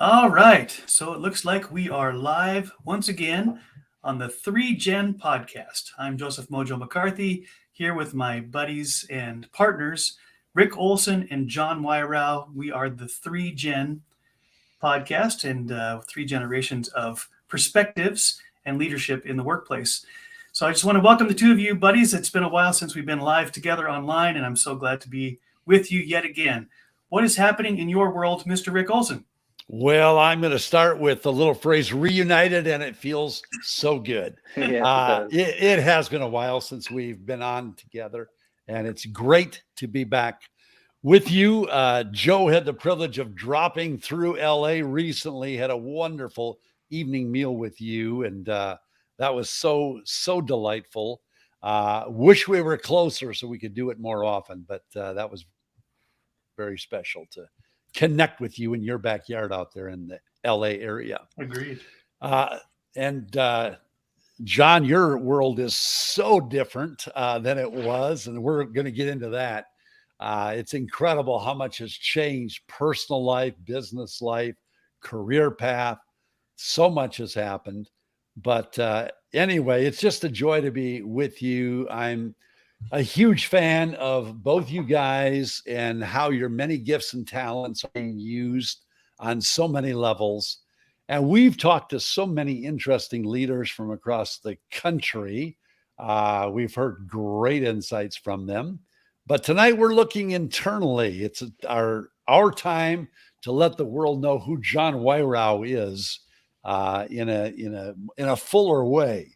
All right. So it looks like we are live once again on the 3Gen podcast. I'm Joseph Mojo McCarthy here with my buddies and partners, Rick Olson and Jon Weirauch. We are the 3Gen podcast and three generations of perspectives and leadership in the workplace. So I just want to welcome the two of you, buddies. It's been a while since we've been live together online, and I'm so glad to be with you yet again. What is happening in your world, Mr. Rick Olson? Well, I'm going to start with the little phrase reunited, and it feels so good. Yes, it does. It has been a while since we've been on together, and it's great to be back with you. Joe had the privilege of dropping through LA recently, had a wonderful evening meal with you, and that was so delightful. Wish we were closer so we could do it more often, but that was very special to connect with you in your backyard out there in the LA area. Agreed. And Jon, your world is so different than it was, and we're going to get into that. It's incredible how much has changed: personal life, business life, career path. So much has happened. But anyway, it's just a joy to be with you. I'm a huge fan of both you guys and how your many gifts and talents are being used on so many levels. And we've talked to so many interesting leaders from across the country. We've heard great insights from them. But tonight we're looking internally. It's our time to let the world know who Jon Weirauch is in a fuller way.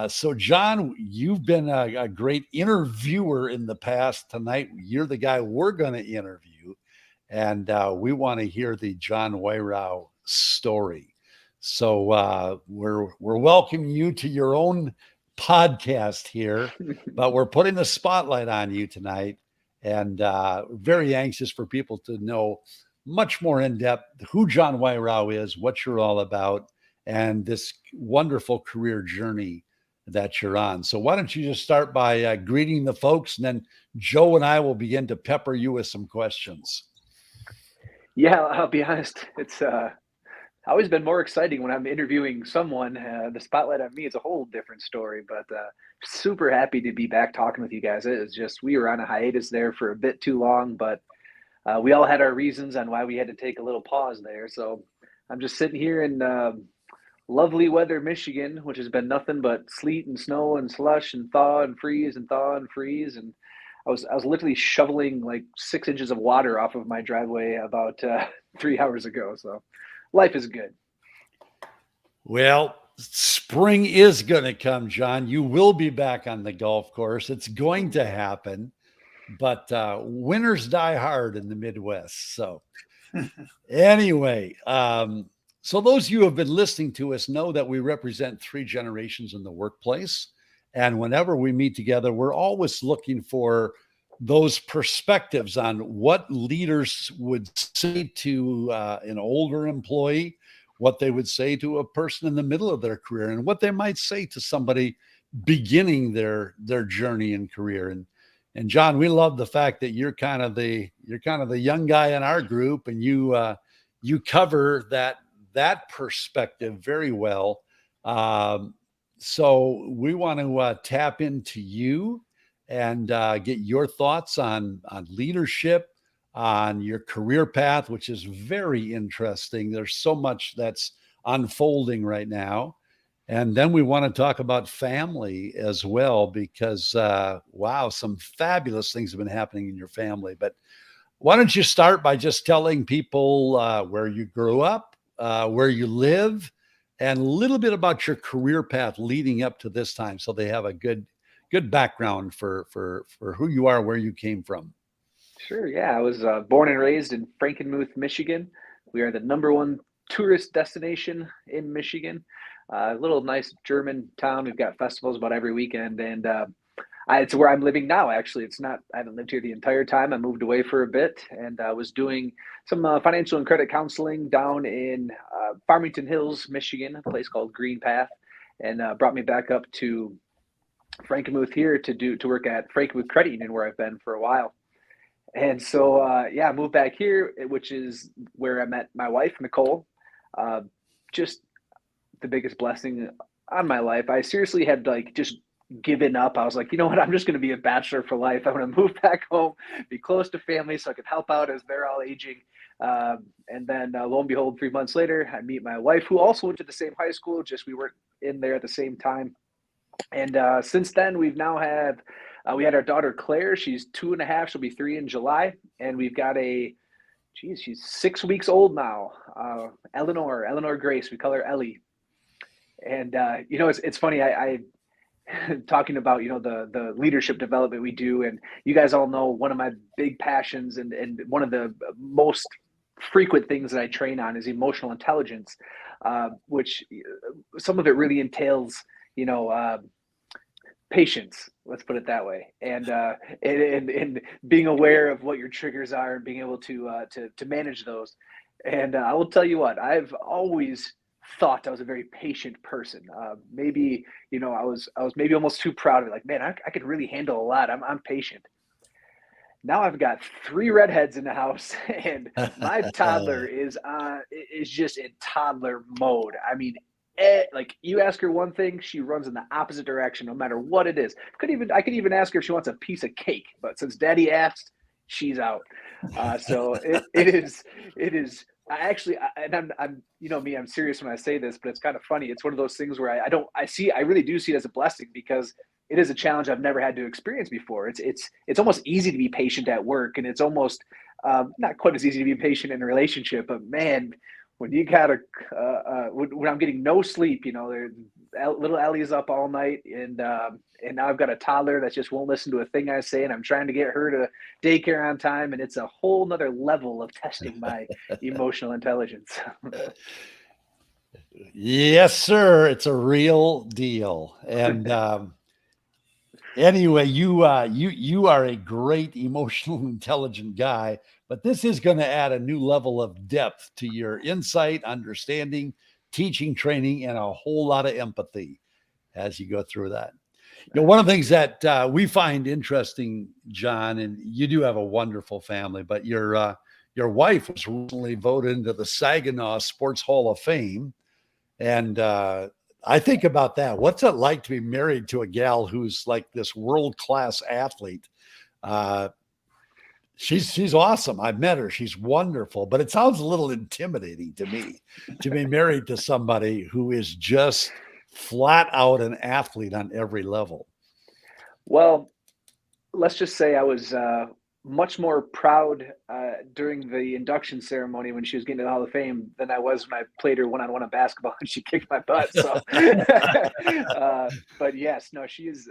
So, Jon, you've been a great interviewer in the past. Tonight, you're the guy we're going to interview, and we want to hear the Jon Weirauch story. So, we're welcoming you to your own podcast here, but we're putting the spotlight on you tonight, and very anxious for people to know much more in depth who Jon Weirauch is, what you're all about, and this wonderful career journey that you're on. So why don't you just start by greeting the folks, and then Joe and I will begin to pepper you with some questions. Yeah, I'll be honest. It's always been more exciting when I'm interviewing someone. The spotlight on me is a whole different story, but super happy to be back talking with you guys. It is just, we were on a hiatus there for a bit too long, but we all had our reasons on why we had to take a little pause there. So I'm just sitting here in lovely weather, Michigan, which has been nothing but sleet and snow and slush and thaw and freeze and thaw and freeze. And I was literally shoveling like 6 inches of water off of my driveway about 3 hours ago. So life is good. Well, spring is going to come, Jon. You will be back on the golf course. It's going to happen, but winters die hard in the Midwest. So anyway, so those of you who have been listening to us know that we represent three generations in the workplace. And whenever we meet together, we're always looking for those perspectives on what leaders would say to an older employee, what they would say to a person in the middle of their career, and what they might say to somebody beginning their journey and career. And Jon, we love the fact that you're kind of the young guy in our group, and you cover that perspective very well. So we want to tap into you and get your thoughts on leadership, on your career path, which is very interesting. There's so much that's unfolding right now. And then we want to talk about family as well, because, wow, some fabulous things have been happening in your family. But why don't you start by just telling people where you grew up, where you live, and a little bit about your career path leading up to this time, so they have a good background for who you are, where you came from. Sure. Yeah, I was born and raised in Frankenmuth, Michigan. We are the #1 tourist destination in Michigan. A little nice German town. We've got festivals about every weekend, and it's where I'm living now. Actually, it's not. I haven't lived here the entire time. I moved away for a bit, and I was doing some financial and credit counseling down in Farmington Hills, Michigan, a place called Green Path, and brought me back up to Frankenmuth here to work at Frankenmuth Credit Union, where I've been for a while. And so, I moved back here, which is where I met my wife, Nicole. Just the biggest blessing on my life. I seriously had like just given up. I was like, you know what? I'm just going to be a bachelor for life. I'm going to move back home, be close to family so I could help out as they're all aging. And then lo and behold, 3 months later, I meet my wife, who also went to the same high school, just we weren't in there at the same time. And since then, we had our daughter Claire. She's 2.5. She'll be 3 in July. And we've got she's 6 weeks old now. Eleanor Grace. We call her Ellie. And it's funny. I talking about the leadership development we do, and you guys all know one of my big passions and one of the most frequent things that I train on is emotional intelligence, which some of it really entails patience, let's put it that way, and being aware of what your triggers are and being able to manage those. And I will tell you what, I've always thought I was a very patient person. Maybe I was maybe almost too proud of it. Like, man, I could really handle a lot. I'm patient. Now I've got 3 redheads in the house, and my toddler is just in toddler mode. I mean, like you ask her one thing, she runs in the opposite direction, no matter what it is. I could even ask her if she wants a piece of cake, but since Daddy asked, she's out. So it is. I'm me, I'm serious when I say this, but it's kind of funny. It's one of those things where I really do see it as a blessing, because it is a challenge I've never had to experience before. It's almost easy to be patient at work, and it's almost not quite as easy to be patient in a relationship. But man, when you gotta when I'm getting no sleep, little Ellie's up all night, and now I've got a toddler that just won't listen to a thing I say, and I'm trying to get her to daycare on time, and it's a whole nother level of testing my emotional intelligence. Yes, sir. It's a real deal. And anyway, you are a great emotional intelligent guy, but this is going to add a new level of depth to your insight, understanding, teaching, training, and a whole lot of empathy as you go through that. One of the things that we find interesting, Jon, and you do have a wonderful family, but your wife was recently voted into the Saginaw Sports Hall of Fame. And I think about that. What's it like to be married to a gal who's like this world-class athlete? She's awesome. I've met her. She's wonderful, but it sounds a little intimidating to me to be married to somebody who is just flat out an athlete on every level. Well, let's just say I was much more proud during the induction ceremony when she was getting to the Hall of Fame than I was when I played her one-on-one in basketball and she kicked my butt. So, but yes, no, she's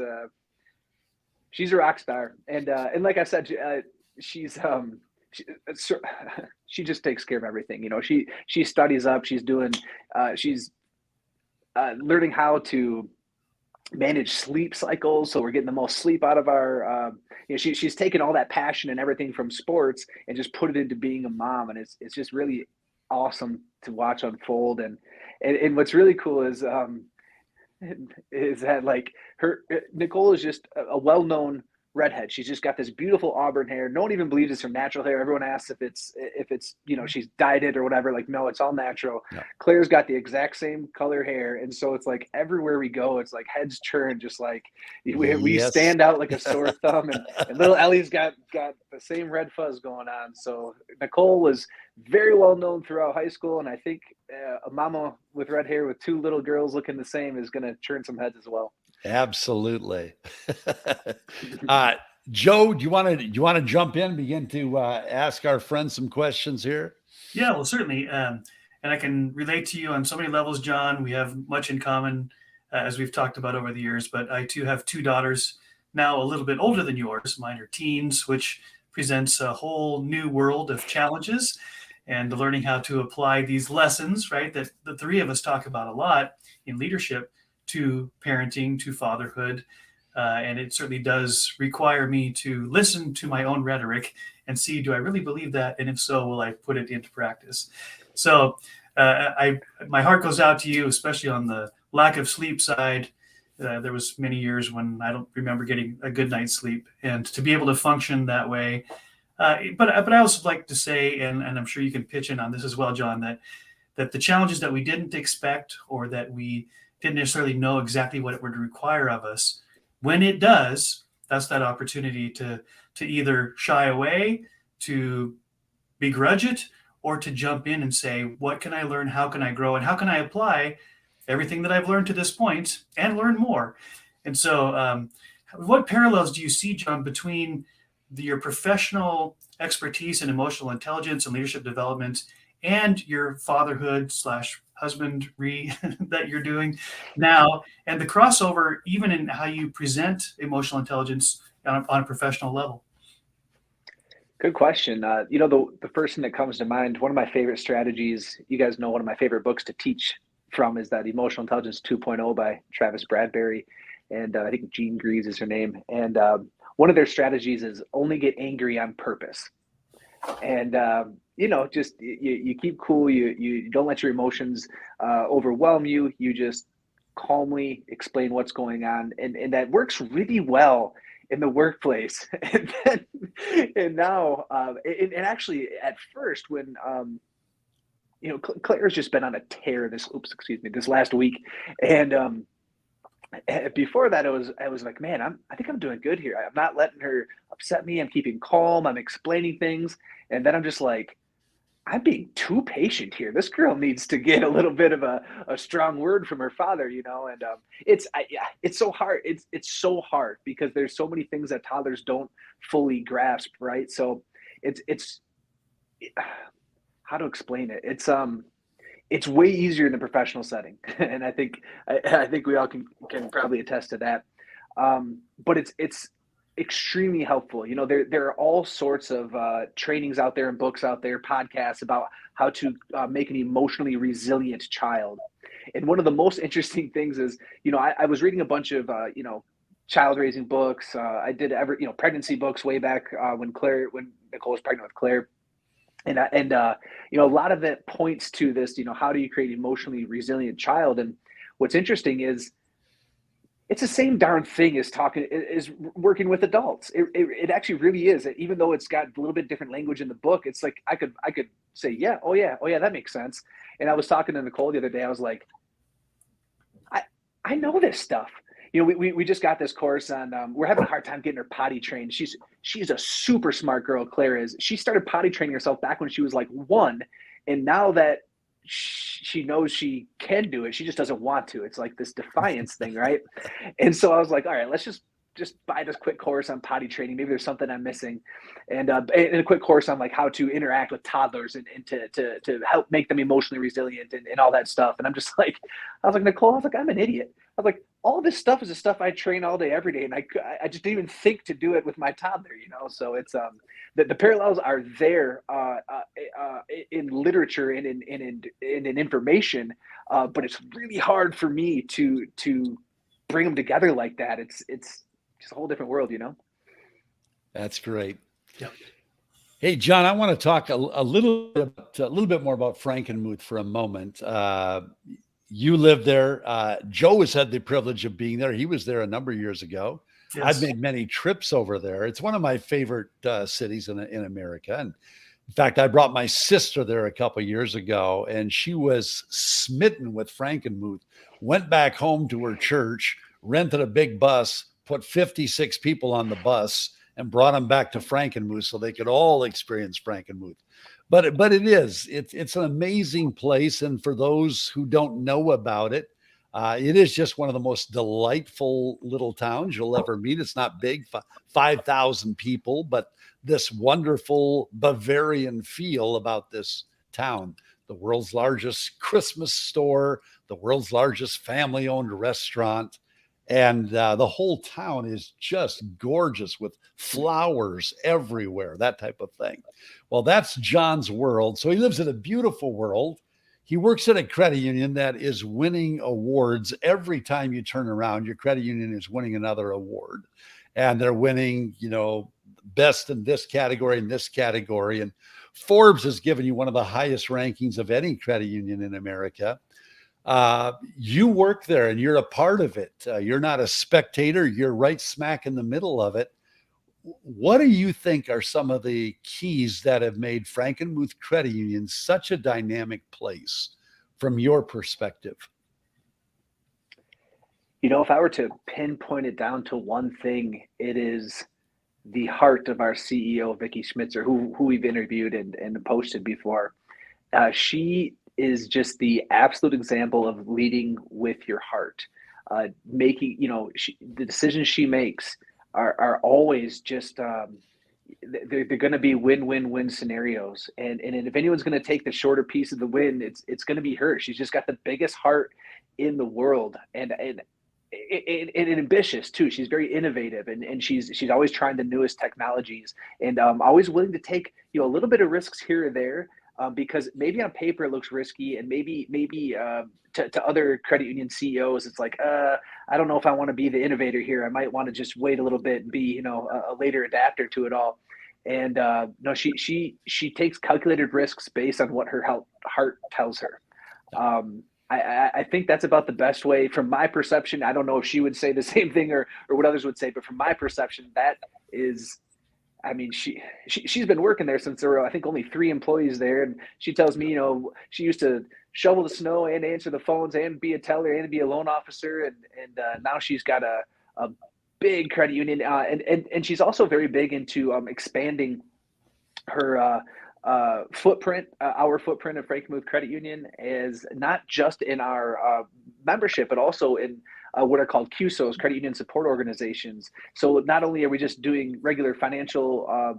a rock star, and like I said, she just takes care of everything. She studies up. She's learning how to manage sleep cycles, so we're getting the most sleep out of our she's taken all that passion and everything from sports and just put it into being a mom, and it's just really awesome to watch unfold. And what's really cool is that like Nicole is just a well-known redhead. She's just got this beautiful auburn hair. No one even believes it's her natural hair. Everyone asks if it's she's dyed it or whatever. Like, no, it's all natural. Yeah. Claire's got the exact same color hair, and so it's like everywhere we go, it's like heads turn. Just like we stand out like a sore thumb, and little Ellie's got the same red fuzz going on. So Nicole was very well known throughout high school, and I think a mama with red hair with 2 little girls looking the same is going to turn some heads as well. Absolutely. Joe, do you want to jump in, begin to ask our friends some questions here? Yeah, well, certainly. And I can relate to you on so many levels, Jon. We have much in common, as we've talked about over the years, but I too have 2 daughters, now a little bit older than yours. Mine are teens, which presents a whole new world of challenges and learning how to apply these lessons, right, that the 3 of us talk about a lot in leadership, to parenting, to fatherhood. And it certainly does require me to listen to my own rhetoric and see, do I really believe that? And if so, will I put it into practice? So my heart goes out to you, especially on the lack of sleep side. There was many years when I don't remember getting a good night's sleep. And to be able to function that way But I also like to say, and I'm sure you can pitch in on this as well, John, that the challenges that we didn't expect or that we didn't necessarily know exactly what it would require of us, when it does, that's that opportunity to either shy away, to begrudge it, or to jump in and say, what can I learn? How can I grow? And how can I apply everything that I've learned to this point and learn more? And so, what parallels do you see, John, between your professional expertise in emotional intelligence and leadership development and your fatherhood slash husbandry that you're doing now, and the crossover even in how you present emotional intelligence on a professional level? Good question. The first thing that comes to mind, one of my favorite strategies, you guys know one of my favorite books to teach from is that Emotional Intelligence 2.0 by Travis Bradberry. And I think Jean Greaves is her name. And one of their strategies is only get angry on purpose. And, just you keep cool. You don't let your emotions overwhelm you. You just calmly explain what's going on. And that works really well in the workplace. And now, and actually at first when, Claire's just been on a tear this last week. And before that, I was like, man, I think I'm doing good here. I'm not letting her upset me. I'm keeping calm. I'm explaining things. And then I'm just like, I'm being too patient here. This girl needs to get a little bit of a strong word from her father, and it's so hard. It's so hard because there's so many things that toddlers don't fully grasp, right? So it's how to explain it. It's way easier in the professional setting, and I think we all can probably attest to that. But it's extremely helpful. There are all sorts of trainings out there and books out there, podcasts about how to make an emotionally resilient child. And one of the most interesting things is, I was reading a bunch of child raising books. I did pregnancy books way back when Nicole was pregnant with Claire. And a lot of it points to this, how do you create an emotionally resilient child? And what's interesting is it's the same darn thing as working with adults. It actually really is. Even though it's got a little bit different language in the book, it's like I could say, yeah, oh yeah, that makes sense. And I was talking to Nicole the other day. I was like, I know this stuff. We just got this course on. We're having a hard time getting her potty trained. She's a super smart girl. Claire is. She started potty training herself back when she was like 1, and now that she knows she can do it, she just doesn't want to. It's like this defiance thing, right? And so I was like, all right, let's just buy this quick course on potty training. Maybe there's something I'm missing, and a quick course on like how to interact with toddlers and to help make them emotionally resilient and all that stuff. And I'm just like, I was like, Nicole, I'm an idiot. I was like, all this stuff is the stuff I train all day, every day, and I just didn't even think to do it with my toddler, So it's the parallels are there in literature and in information, but it's really hard for me to bring them together like that. It's just a whole different world, That's great. Yeah. Hey, John, I want to talk a little bit more about Frankenmuth for a moment. You live there. Joe has had the privilege of being there. He was there a number of years ago. Yes. I've made many trips over there. It's one of my favorite cities in America. And in fact, I brought my sister there a couple of years ago, and she was smitten with Frankenmuth, went back home to her church, rented a big bus, put 56 people on the bus, and brought them back to Frankenmuth so they could all experience Frankenmuth. But it's an amazing place. And for those who don't know about it, it is just one of the most delightful little towns you'll ever meet. It's not big, 5,000 people, but this wonderful Bavarian feel about this town. The world's largest Christmas store, the world's largest family-owned restaurant. And the whole town is just gorgeous with flowers everywhere, that type of thing. Well, that's John's world. So he lives in a beautiful world. He works at a credit union that is winning awards. Every time you turn around, your credit union is winning another award. And they're winning, best in this category and this category. And Forbes has given you one of the highest rankings of any credit union in America. You work there and you're a part of it. You're not a spectator. You're right smack in the middle of it. what do you think are some of the keys that have made Frankenmuth Credit Union such a dynamic place from your perspective? If I were to pinpoint it down to one thing, it is the heart of our CEO, Vicky Schmitzer, who we've interviewed and posted before. She is just the absolute example of leading with your heart. Making, the decisions she makes are always just, they're going to be win-win-win scenarios. And if anyone's going to take the shorter piece of the win, it's going to be her. She's just got the biggest heart in the world. And ambitious too. She's very innovative, and she's always trying the newest technologies, and always willing to take a little bit of risks here or there, because maybe on paper it looks risky, and maybe to other credit union CEOs it's like, I don't know if I want to be the innovator here. I might want to just wait a little bit and be a later adapter to it all. And no, she takes calculated risks based on what her heart tells her. I think that's about the best way from my perception. I don't know if she would say the same thing or what others would say, but from my perception, that is, I mean, she's been working there since there were, I think, only 3 employees there. And she tells me, she used to shovel the snow and answer the phones and be a teller and be a loan officer. And now she's got a big credit union. And she's also very big into expanding her footprint, our footprint of Frankenmuth Credit Union, is not just in our membership, but also in what are called QSOs, credit union support organizations. So not only are we just doing regular financial,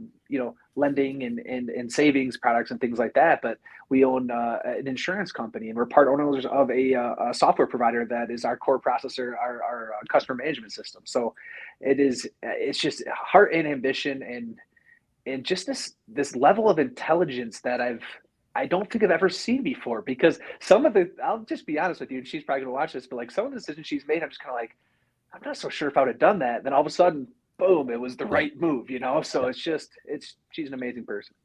lending and savings products and things like that, but we own an insurance company, and we're part owners of a software provider that is our core processor, our customer management system. So it's just heart and ambition, and just this level of intelligence that I don't think I've ever seen before, because I'll just be honest with you, and she's probably gonna watch this, but like some of the decisions she's made, I'm just kind of like, I'm not so sure if I would have done that. Then all of a sudden, boom, it was the right move, So she's an amazing person.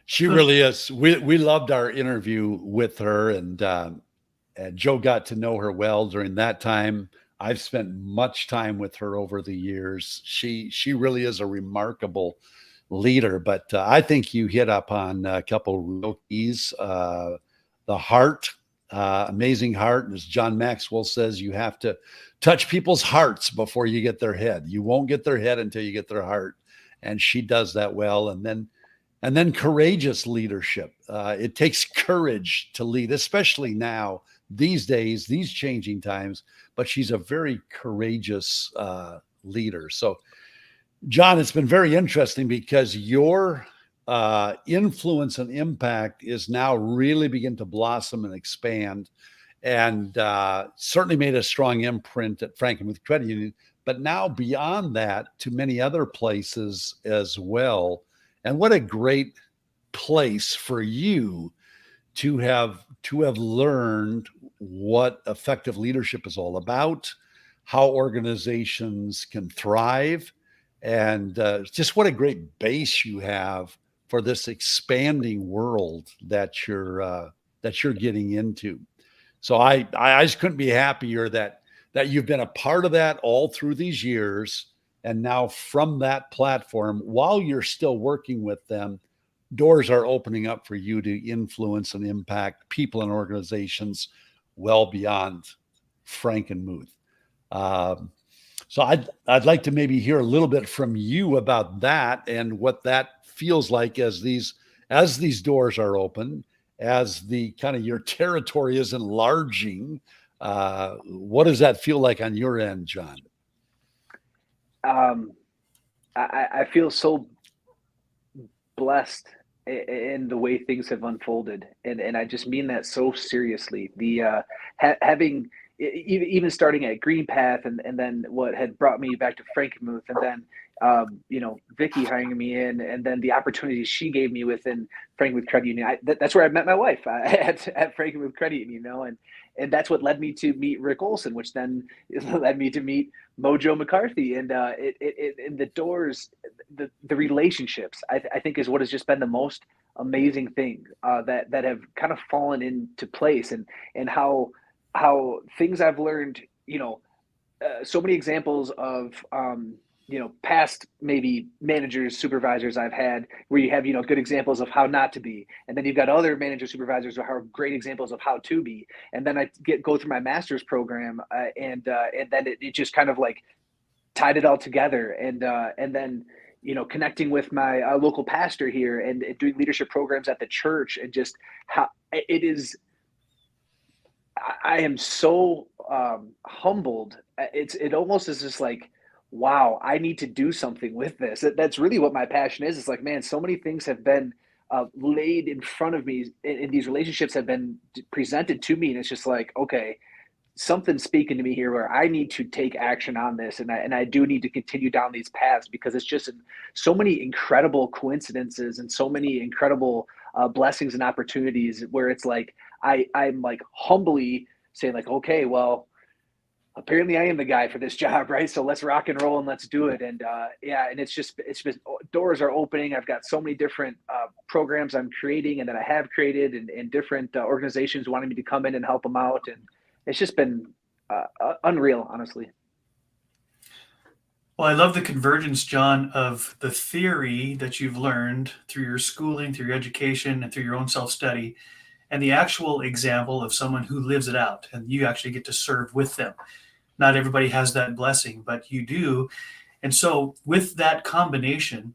She really is. We loved our interview with her, and Joe got to know her well during that time. I've spent much time with her over the years. She really is a remarkable leader, but I think you hit up on a couple of real keys. The heart, amazing heart. And as John Maxwell says, you have to touch people's hearts before you get their head. You won't get their head until you get their heart. And she does that well. And then courageous leadership. It takes courage to lead, especially now, these days, these changing times, but she's a very courageous leader. So John, it's been very interesting because your influence and impact is now really begin to blossom and expand, and certainly made a strong imprint at Frankenmuth Credit Union, but now beyond that to many other places as well. And what a great place for you to have learned what effective leadership is all about, how organizations can thrive, and just what a great base you have for this expanding world that you're getting into. So I just couldn't be happier that you've been a part of that all through these years, and now from that platform, while you're still working with them, doors are opening up for you to influence and impact people and organizations well beyond Frankenmuth. So I'd like to maybe hear a little bit from you about that and what that feels like as these doors are open, as the kind of your territory is enlarging. What does that feel like on your end, John? I feel so blessed in the way things have unfolded, and I just mean that so seriously. The having even starting at Green Path, and then what had brought me back to Frankenmuth, and then Vicky hiring me in, and then the opportunities she gave me within Frankenmuth Credit Union. That's where I met my wife at Frankenmuth Credit Union, and that's what led me to meet Rick Olson, which then led me to meet Joe McCarthy, and in the doors, the relationships, I think is what has just been the most amazing thing that have kind of fallen into place, and how things I've learned, so many examples of past maybe managers, supervisors I've had where you have, good examples of how not to be. And then you've got other managers, supervisors who are great examples of how to be. And then I go through my master's program and then it just kind of like tied it all together. And then, connecting with my local pastor here and doing leadership programs at the church and just how it is. I am so humbled. It almost is just like, wow, I need to do something with this. That's really what my passion is. It's like, man, so many things have been laid in front of me, and these relationships have been presented to me, and it's just like, okay, something's speaking to me here where I need to take action on this, and I do need to continue down these paths because it's just so many incredible coincidences and so many incredible blessings and opportunities where it's like I'm like humbly saying like, okay, well, apparently I am the guy for this job, right? So let's rock and roll and let's do it. And and it's just doors are opening. I've got so many different programs I'm creating and that I have created, and different organizations wanting me to come in and help them out, and it's just been unreal, honestly. Well, I love the convergence, John, of the theory that you've learned through your schooling, through your education, and through your own self study, and the actual example of someone who lives it out, and you actually get to serve with them. Not everybody has that blessing, but you do. And so, with that combination,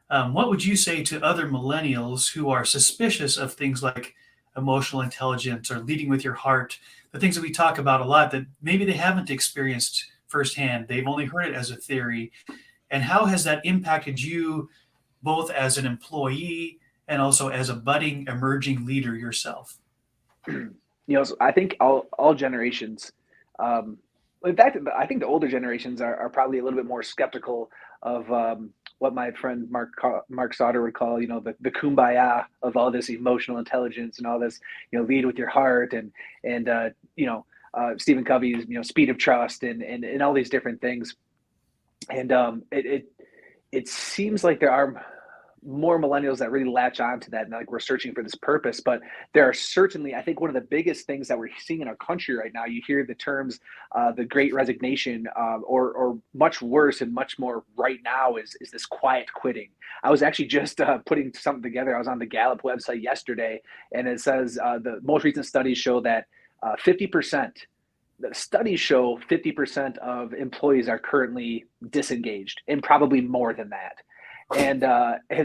what would you say to other millennials who are suspicious of things like emotional intelligence or leading with your heart, the things that we talk about a lot that maybe they haven't experienced firsthand? They've only heard it as a theory. And how has that impacted you both as an employee and also as a budding, emerging leader yourself? So I think all generations, in fact, I think the older generations are probably a little bit more skeptical of what my friend Mark Sauter would call, the kumbaya of all this emotional intelligence and all this, lead with your heart and Stephen Covey's, speed of trust and all these different things. And it seems like there are more millennials that really latch on to that, and like we're searching for this purpose. But there are certainly, I think, one of the biggest things that we're seeing in our country right now, you hear the terms the great resignation, or much worse and much more right now is this quiet quitting. I was actually just putting something together. I was on the Gallup website yesterday, and it says the most recent studies show that 50%, the studies show 50% of employees are currently disengaged, and probably more than that. And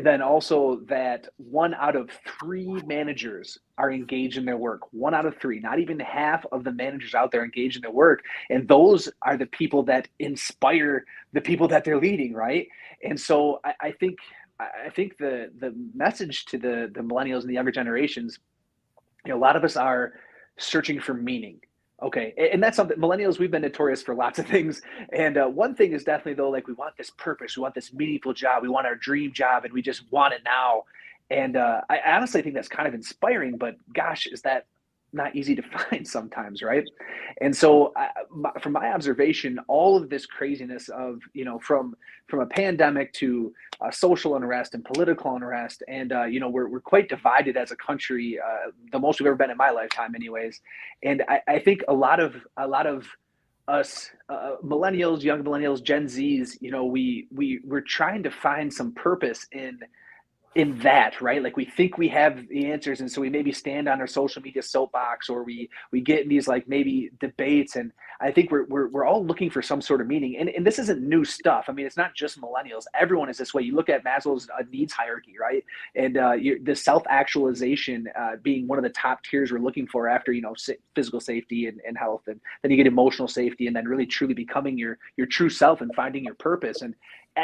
then also that 1 out of 3 managers are engaged in their work. 1 out of 3, not even half of the managers out there engaged in their work. And those are the people that inspire the people that they're leading, right? And so I think the message to the millennials and the younger generations, a lot of us are searching for meaning. Okay, and that's something, millennials, we've been notorious for lots of things. And one thing is definitely, though, like we want this purpose, we want this meaningful job, we want our dream job, and we just want it now. And I honestly think that's kind of inspiring, but gosh, is that not easy to find sometimes, right? And so from my observation, all of this craziness of, from a pandemic to social unrest and political unrest, and we're quite divided as a country, the most we've ever been in my lifetime, anyways. And I think a lot of us millennials, young millennials, Gen Zs, we're trying to find some purpose in that, right? Like we think we have the answers, and so we maybe stand on our social media soapbox, or we get in these like maybe debates. And I think we're all looking for some sort of meaning, and this isn't new stuff. I mean, it's not just millennials, everyone is this way. You look at Maslow's needs hierarchy, right? And the self-actualization being one of the top tiers we're looking for after physical safety and health, and then you get emotional safety, and then really truly becoming your true self and finding your purpose. And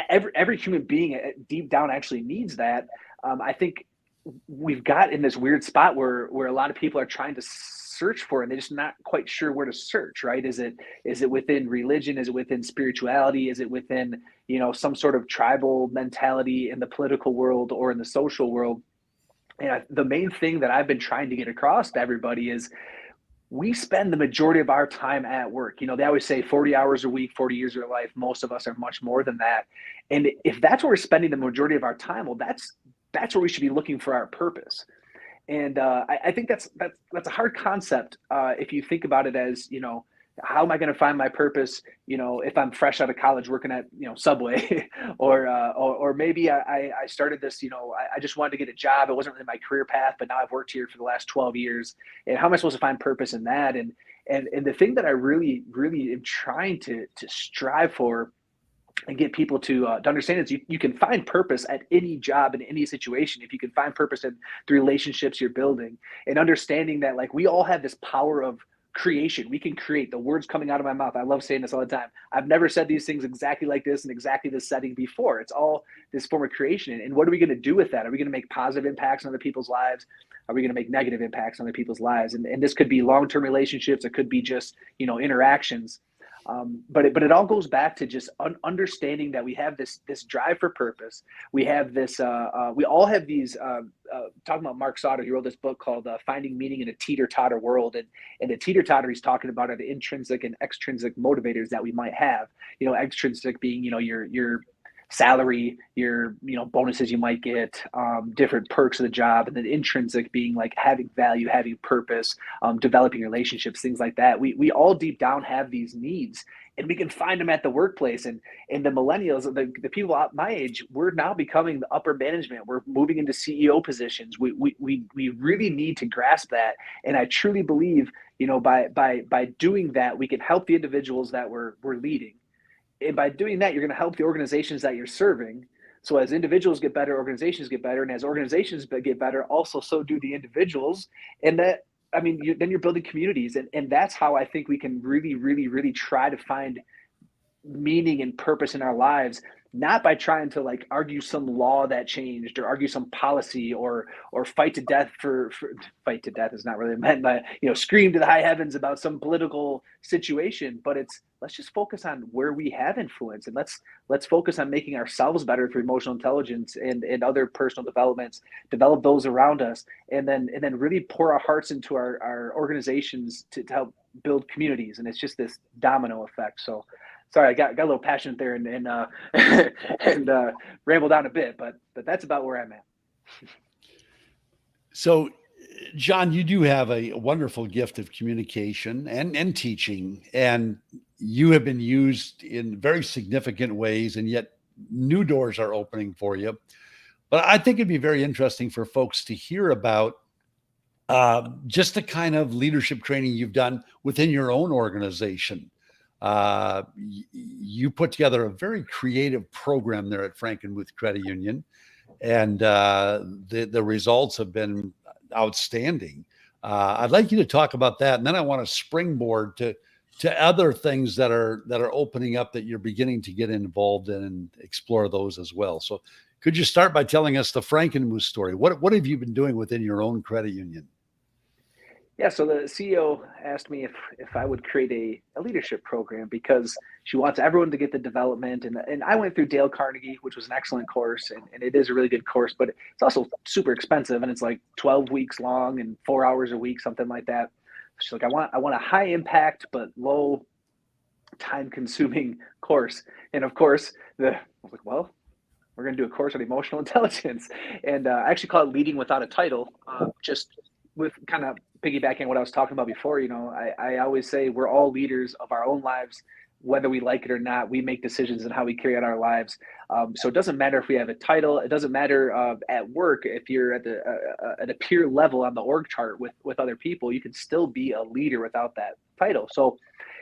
every human being deep down actually needs that. I think we've got in this weird spot where a lot of people are trying to search for it, and they're just not quite sure where to search, right? Is it within religion? Is it within spirituality? Is it within, some sort of tribal mentality in the political world or in the social world? And the main thing that I've been trying to get across to everybody is we spend the majority of our time at work. They always say 40 hours a week, 40 years of your life. Most of us are much more than that. And if that's where we're spending the majority of our time, well, that's where we should be looking for our purpose. And I think that's a hard concept if you think about it as, how am I going to find my purpose? If I'm fresh out of college working at, Subway, or maybe I started this, I just wanted to get a job. It wasn't really my career path, but now I've worked here for the last 12 years. And how am I supposed to find purpose in that? And the thing that I really, really am trying to strive for and get people to understand is you can find purpose at any job in any situation if you can find purpose in the relationships you're building, and understanding that like we all have this power of creation. We can create. The words coming out of my mouth, I love saying this all the time. I've never said these things exactly like this in exactly this setting before. It's all this form of creation. And what are we going to do with that? Are we going to make positive impacts on other people's lives? Are we going to make negative impacts on other people's lives? And this could be long-term relationships. It could be just interactions. But it all goes back to just understanding that we have this drive for purpose. We have this. We all have these. Talking about Mark Sauter, he wrote this book called "Finding Meaning in a Teeter-Totter World," and the teeter-totter he's talking about are the intrinsic and extrinsic motivators that we might have. Extrinsic being your salary, your bonuses you might get, different perks of the job, and then intrinsic being like having value, having purpose, developing relationships, things like that. We all deep down have these needs, and we can find them at the workplace. And the millennials, the people my age, we're now becoming the upper management. We're moving into CEO positions. We really need to grasp that. And I truly believe, by doing that, we can help the individuals that we're leading. And by doing that, you're going to help the organizations that you're serving. So as individuals get better, organizations get better. And as organizations get better, also so do the individuals. And that, then you're building communities. And that's how I think we can really, really, really try to find meaning and purpose in our lives, not by trying to like argue some law that changed or argue some policy or fight to death for fight to death is not really meant by, scream to the high heavens about some political situation, but it's, let's just focus on where we have influence, and let's focus on making ourselves better through emotional intelligence and other personal developments, develop those around us, and then really pour our hearts into our organizations to help build communities. And it's just this domino effect. So sorry, I got a little passionate there and rambled on a bit, but that's about where I'm at. So, Jon, you do have a wonderful gift of communication and teaching, and you have been used in very significant ways, and yet new doors are opening for you. But I think it'd be very interesting for folks to hear about just the kind of leadership training you've done within your own organization. You put together a very creative program there at Frankenmuth Credit Union, and the results have been outstanding. I'd like you to talk about that, and then I want to springboard to other things that are opening up that you're beginning to get involved in and explore those as well. So could you start by telling us the Frankenmuth story? What have you been doing within your own credit union? Yeah, so the CEO asked me if I would create a leadership program because she wants everyone to get the development. And I went through Dale Carnegie, which was an excellent course, and it is a really good course, but it's also super expensive, and it's like 12 weeks long and 4 hours a week, something like that. She's like, I want a high impact but low time consuming course. And of course, I was like, well, we're going to do a course on emotional intelligence. And I actually call it Leading Without a Title, just with kind of piggybacking on what I was talking about before. I always say we're all leaders of our own lives, whether we like it or not. We make decisions in how we carry out our lives. So it doesn't matter if we have a title. It doesn't matter at work. If you're at a peer level on the org chart with other people, you can still be a leader without that title. So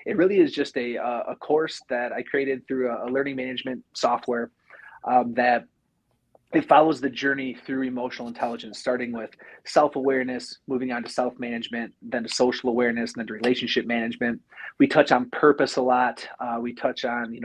it really is just a course that I created through a learning management software that it follows the journey through emotional intelligence, starting with self-awareness, moving on to self-management, then to social awareness, and then to relationship management. We touch on purpose a lot. We touch on,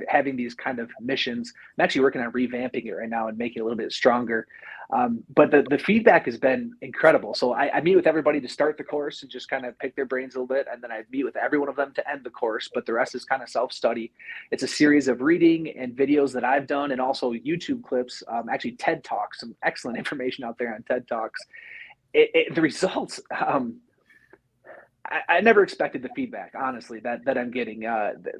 having these kind of missions. I'm actually working on revamping it right now and making it a little bit stronger. But the feedback has been incredible. So I meet with everybody to start the course and just kind of pick their brains a little bit. And then I meet with every one of them to end the course, but the rest is kind of self-study. It's a series of reading and videos that I've done, and also YouTube clips, actually TED Talks, some excellent information out there on TED Talks. The results, I never expected the feedback, honestly, that I'm getting.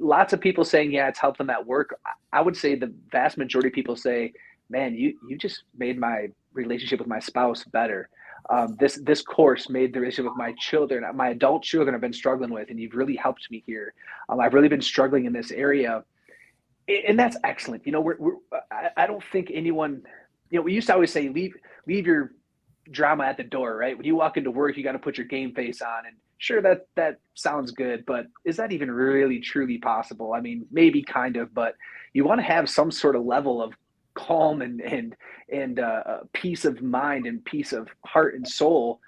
Lots of people saying, yeah, it's helped them at work. I would say the vast majority of people say, man, you just made my relationship with my spouse better. this course made the relationship with my children, my adult children, I've been struggling with, and you've really helped me here. I've really been struggling in this area, and that's excellent. You know, I don't think anyone, you know, we used to always say leave your drama at the door, right? When you walk into work, you got to put your game face on, and sure, that sounds good, but is that even really truly possible? I mean, maybe kind of, but you want to have some sort of level of calm and peace of mind and peace of heart and soul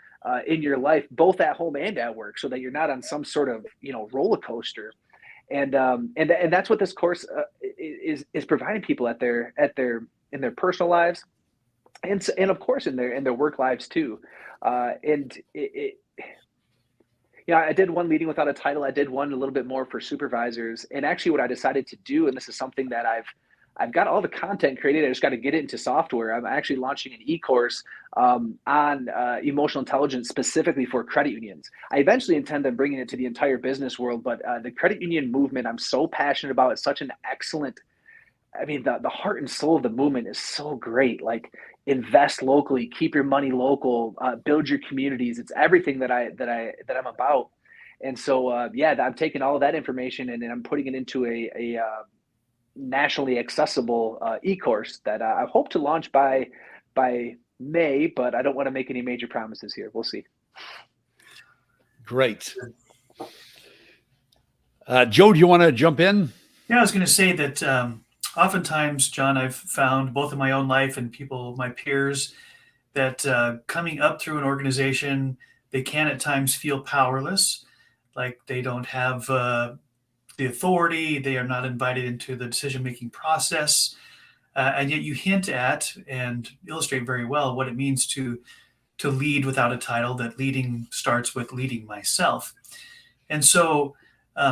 in your life, both at home and at work, so that you're not on some sort of, you know, roller coaster. And that's what this course is providing people in their personal lives, and of course in their work lives too. Yeah, I did one leading without a title. I did one a little bit more for supervisors. And actually what I decided to do, and this is something that I've got all the content created. I just got to get it into software. I'm actually launching an e-course on emotional intelligence specifically for credit unions. I eventually intend on bringing it to the entire business world, but the credit union movement, I'm so passionate about. It's such an excellent, I mean, the heart and soul of the movement is so great. Like, invest locally, keep your money local, build your communities. It's everything that I'm about. And so, yeah, I'm taking all of that information and I'm putting it into a nationally accessible e-course that I hope to launch by May, but I don't want to make any major promises here. We'll see. Great. Joe, do you want to jump in? Yeah, I was going to say that oftentimes, Jon, I've found both in my own life and my peers, that coming up through an organization, they can at times feel powerless, like they don't have the authority, they are not invited into the decision-making process, and yet you hint at and illustrate very well what it means to lead without a title, that leading starts with leading myself. And so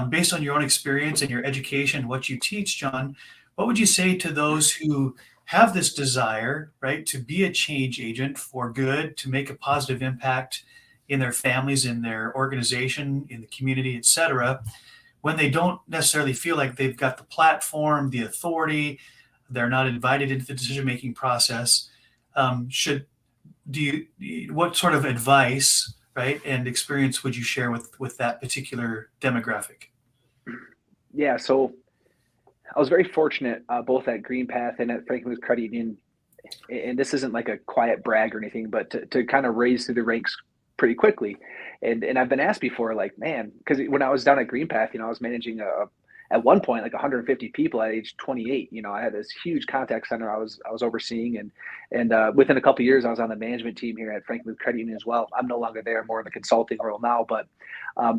based on your own experience and your education, what you teach, Jon, what would you say to those who have this desire, right, to be a change agent for good, to make a positive impact in their families, in their organization, in the community, et cetera, when they don't necessarily feel like they've got the platform, the authority, they're not invited into the decision-making process? What sort of advice, right, and experience would you share with that particular demographic? Yeah, so I was very fortunate both at GreenPath and at Franklin Credit Union, and this isn't like a quiet brag or anything, but to kind of raise through the ranks pretty quickly. And I've been asked before, like, man, because when I was down at GreenPath, you know, I was managing at one point like 150 people at age 28. You know, I had this huge contact center I was overseeing, and within a couple of years, I was on the management team here at Franklin Credit Union as well. I'm no longer there, more in the consulting role now. But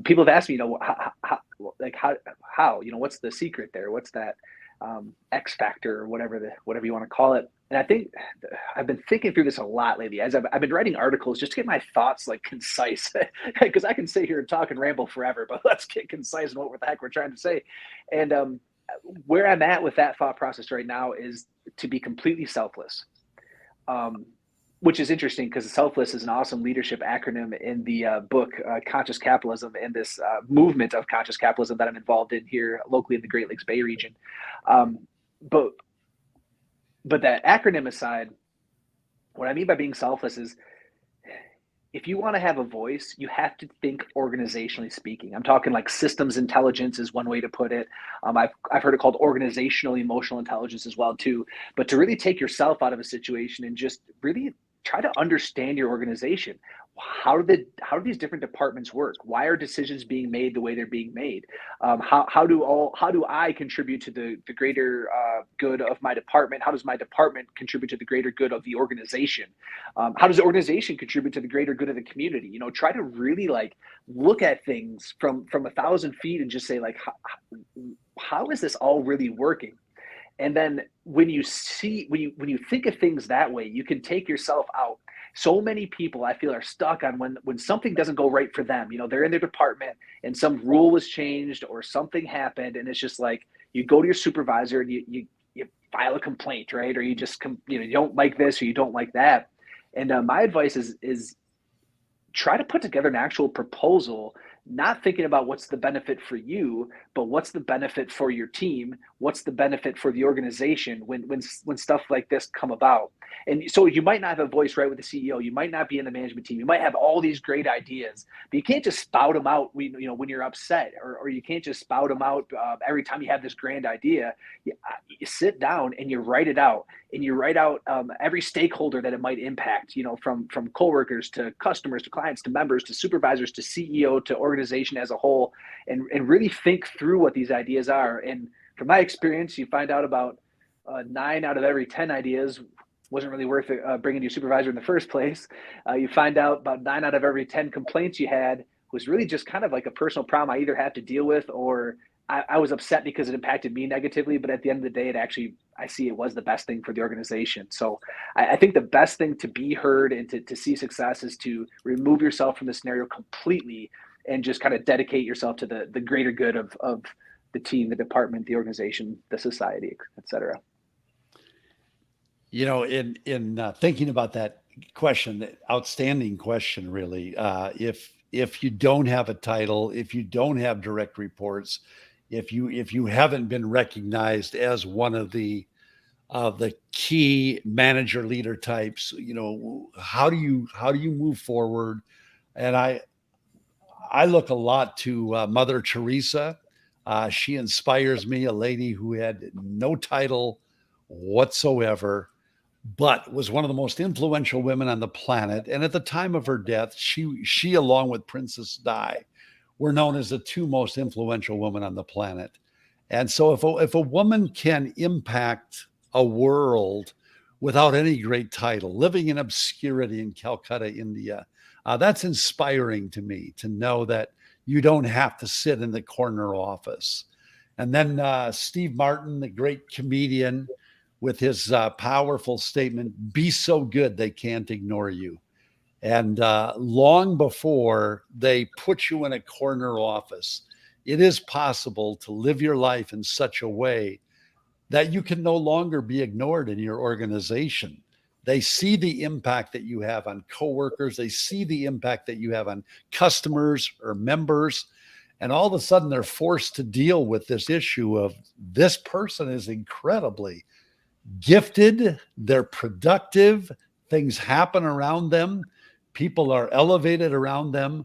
people have asked me, you know, how, you know, what's the secret there? What's that X factor or whatever you want to call it? And I think I've been thinking through this a lot lately as I've been writing articles just to get my thoughts like concise, because I can sit here and talk and ramble forever, but let's get concise in what the heck we're trying to say. And where I'm at with that thought process right now is to be completely selfless, which is interesting because selfless is an awesome leadership acronym in the book Conscious Capitalism, and this movement of conscious capitalism that I'm involved in here locally in the Great Lakes Bay region. But that acronym aside, what I mean by being selfless is if you want to have a voice, you have to think organizationally speaking. I'm talking like systems intelligence is one way to put it. I've heard it called organizational emotional intelligence as well too. But to really take yourself out of a situation and just really try to understand your organization. How do these different departments work? Why are decisions being made the way they're being made? How do I contribute to the greater good of my department? How does my department contribute to the greater good of the organization? How does the organization contribute to the greater good of the community? You know, try to really like look at things from 1,000 feet and just say like, how is this all really working? And then when you think of things that way, you can take yourself out. So many people I feel are stuck on when something doesn't go right for them. You know, they're in their department and some rule was changed or something happened, and it's just like you go to your supervisor and you file a complaint, right? Or you just you don't like this or you don't like that. And my advice is try to put together an actual proposal not thinking about what's the benefit for you, but what's the benefit for your team, what's the benefit for the organization when stuff like this come about. And so you might not have a voice right with the CEO, you might not be in the management team, you might have all these great ideas, but you can't just spout them out when you're upset, or you can't just spout them out every time you have this grand idea. You sit down and you write it out, and you write out every stakeholder that it might impact, from coworkers to customers to clients to members to supervisors to CEO to organization as a whole, and really think through what these ideas are. And from my experience, you find out about 9 out of every 10 ideas wasn't really worth bringing your supervisor in the first place. You find out about 9 out of every 10 complaints you had was really just kind of like a personal problem I either had to deal with, or I was upset because it impacted me negatively. But at the end of the day, I see it was the best thing for the organization. So I think the best thing to be heard and to see success is to remove yourself from the scenario completely and just kind of dedicate yourself to the greater good of the team, the department, the organization, the society, et cetera. In thinking about that question, that outstanding question, really, if you don't have a title, if you don't have direct reports, if you haven't been recognized as one of the key manager leader types, how do you move forward? And I look a lot to Mother Teresa. She inspires me, a lady who had no title whatsoever, but was one of the most influential women on the planet. And at the time of her death, she along with Princess Di were known as the 2 most influential women on the planet. And so if a woman can impact a world without any great title, living in obscurity in Calcutta, India, that's inspiring to me, to know that you don't have to sit in the corner office. And then Steve Martin, the great comedian, with his powerful statement, "Be so good they can't ignore you." And long before they put you in a corner office, it is possible to live your life in such a way that you can no longer be ignored in your organization. They see the impact that you have on coworkers. They see the impact that you have on customers or members. And all of a sudden, they're forced to deal with this issue of, this person is incredibly gifted, they're productive, things happen around them, people are elevated around them.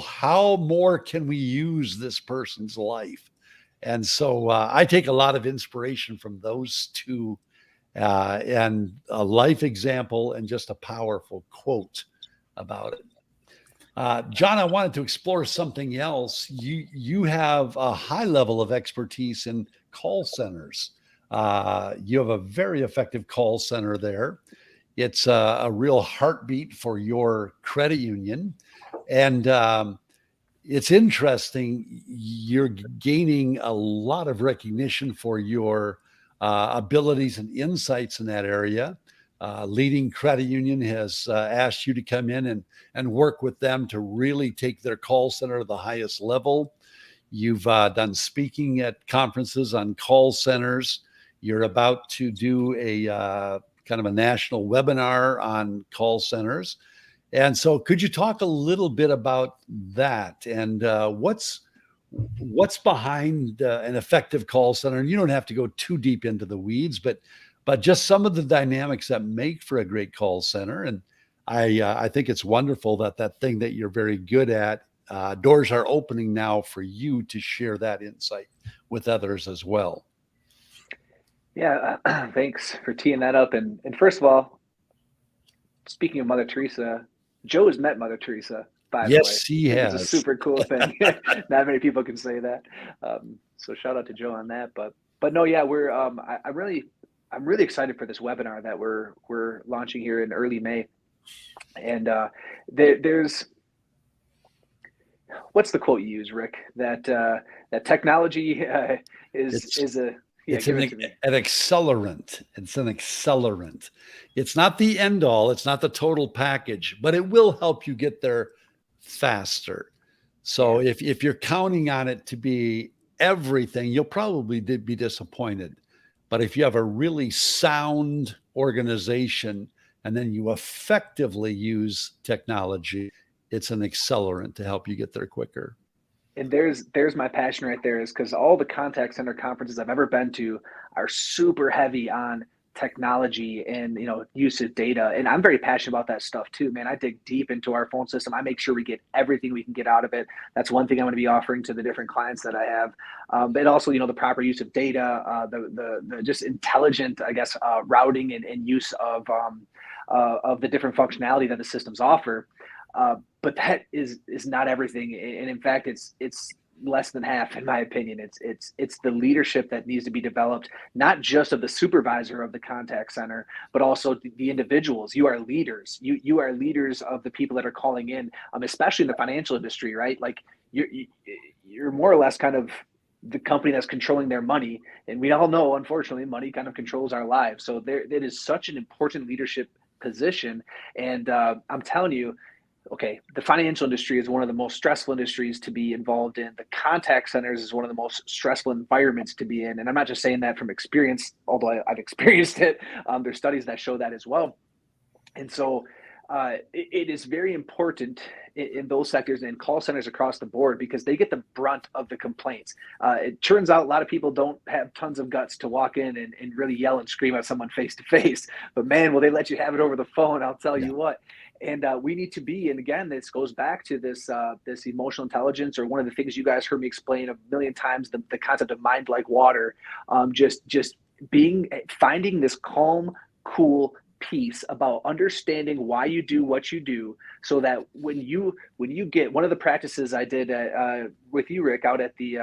How more can we use this person's life? And so I take a lot of inspiration from those two, and a life example and just a powerful quote about it. Jon, I wanted to explore something else. You have a high level of expertise in call centers. You have a very effective call center there. It's a real heartbeat for your credit union. And it's interesting. You're gaining a lot of recognition for your abilities and insights in that area. Leading Credit Union has asked you to come in and work with them to really take their call center to the highest level. You've done speaking at conferences on call centers. You're about to do a kind of a national webinar on call centers. And so could you talk a little bit about that, and what's behind an effective call center? And you don't have to go too deep into the weeds, but just some of the dynamics that make for a great call center. And I think it's wonderful that thing that you're very good at, doors are opening now for you to share that insight with others as well. Yeah, thanks for teeing that up. And first of all, speaking of Mother Teresa, Joe has met Mother Teresa, by the way. Yes, he has. It's a super cool thing. Not many people can say that. So shout out to Joe on that. But no, yeah, I'm really excited for this webinar that we're launching here in early May. And there's, what's the quote you use, Rick? That technology is a it's an accelerant. It's an accelerant. It's not the end all. It's not the total package, but it will help you get there faster. So if you're counting on it to be everything, you'll probably be disappointed. But if you have a really sound organization and then you effectively use technology, it's an accelerant to help you get there quicker. And there's my passion right there, is because all the contact center conferences I've ever been to are super heavy on technology and, use of data. And I'm very passionate about that stuff too, man. I dig deep into our phone system. I make sure we get everything we can get out of it. That's one thing I'm going to be offering to the different clients that I have. But also, the proper use of data, the just intelligent, I guess, routing and use of the different functionality that the systems offer. But that is not everything. And in fact, it's less than half, in my opinion. It's the leadership that needs to be developed, not just of the supervisor of the contact center, but also the individuals. You are leaders. You are leaders of the people that are calling in, especially in the financial industry, right? Like you're more or less kind of the company that's controlling their money. And we all know, unfortunately, money kind of controls our lives. So it is such an important leadership position. And I'm telling you, okay, the financial industry is one of the most stressful industries to be involved in. The contact centers is one of the most stressful environments to be in. And I'm not just saying that from experience, although I've experienced it. There's studies that show that as well. And so it is very important in those sectors and call centers across the board, because they get the brunt of the complaints. It turns out a lot of people don't have tons of guts to walk in and really yell and scream at someone face to face. But man, will they let you have it over the phone? I'll tell you what. And we need to be, and again, this goes back to this emotional intelligence, or one of the things you guys heard me explain a million times, the concept of mind like water. Just finding this calm, cool piece about understanding why you do what you do, so that when you get one of the practices I did with you, Rick, out at the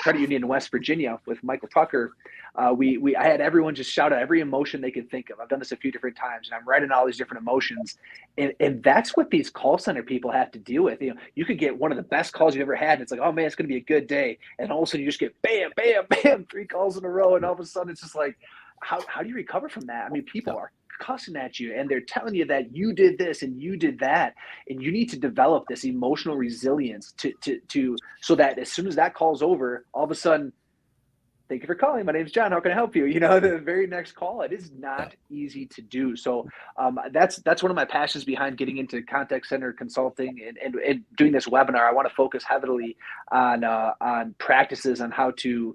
credit union in West Virginia with Michael Tucker, I had everyone just shout out every emotion they could think of. I've done this a few different times, and I'm writing all these different emotions, and that's what these call center people have to deal with. You could get one of the best calls you've ever had, and it's like, oh man, it's going to be a good day, and all of a sudden you just get bam, bam, bam, 3 calls in a row, and all of a sudden it's just like, how do you recover from that? I mean, people are cussing at you, and they're telling you that you did this and you did that, and you need to develop this emotional resilience to so that as soon as that call's over, all of a sudden, thank you for calling. My name's John. How can I help you? The very next call. It is not easy to do. So that's one of my passions behind getting into contact center consulting and doing this webinar. I want to focus heavily on practices on how to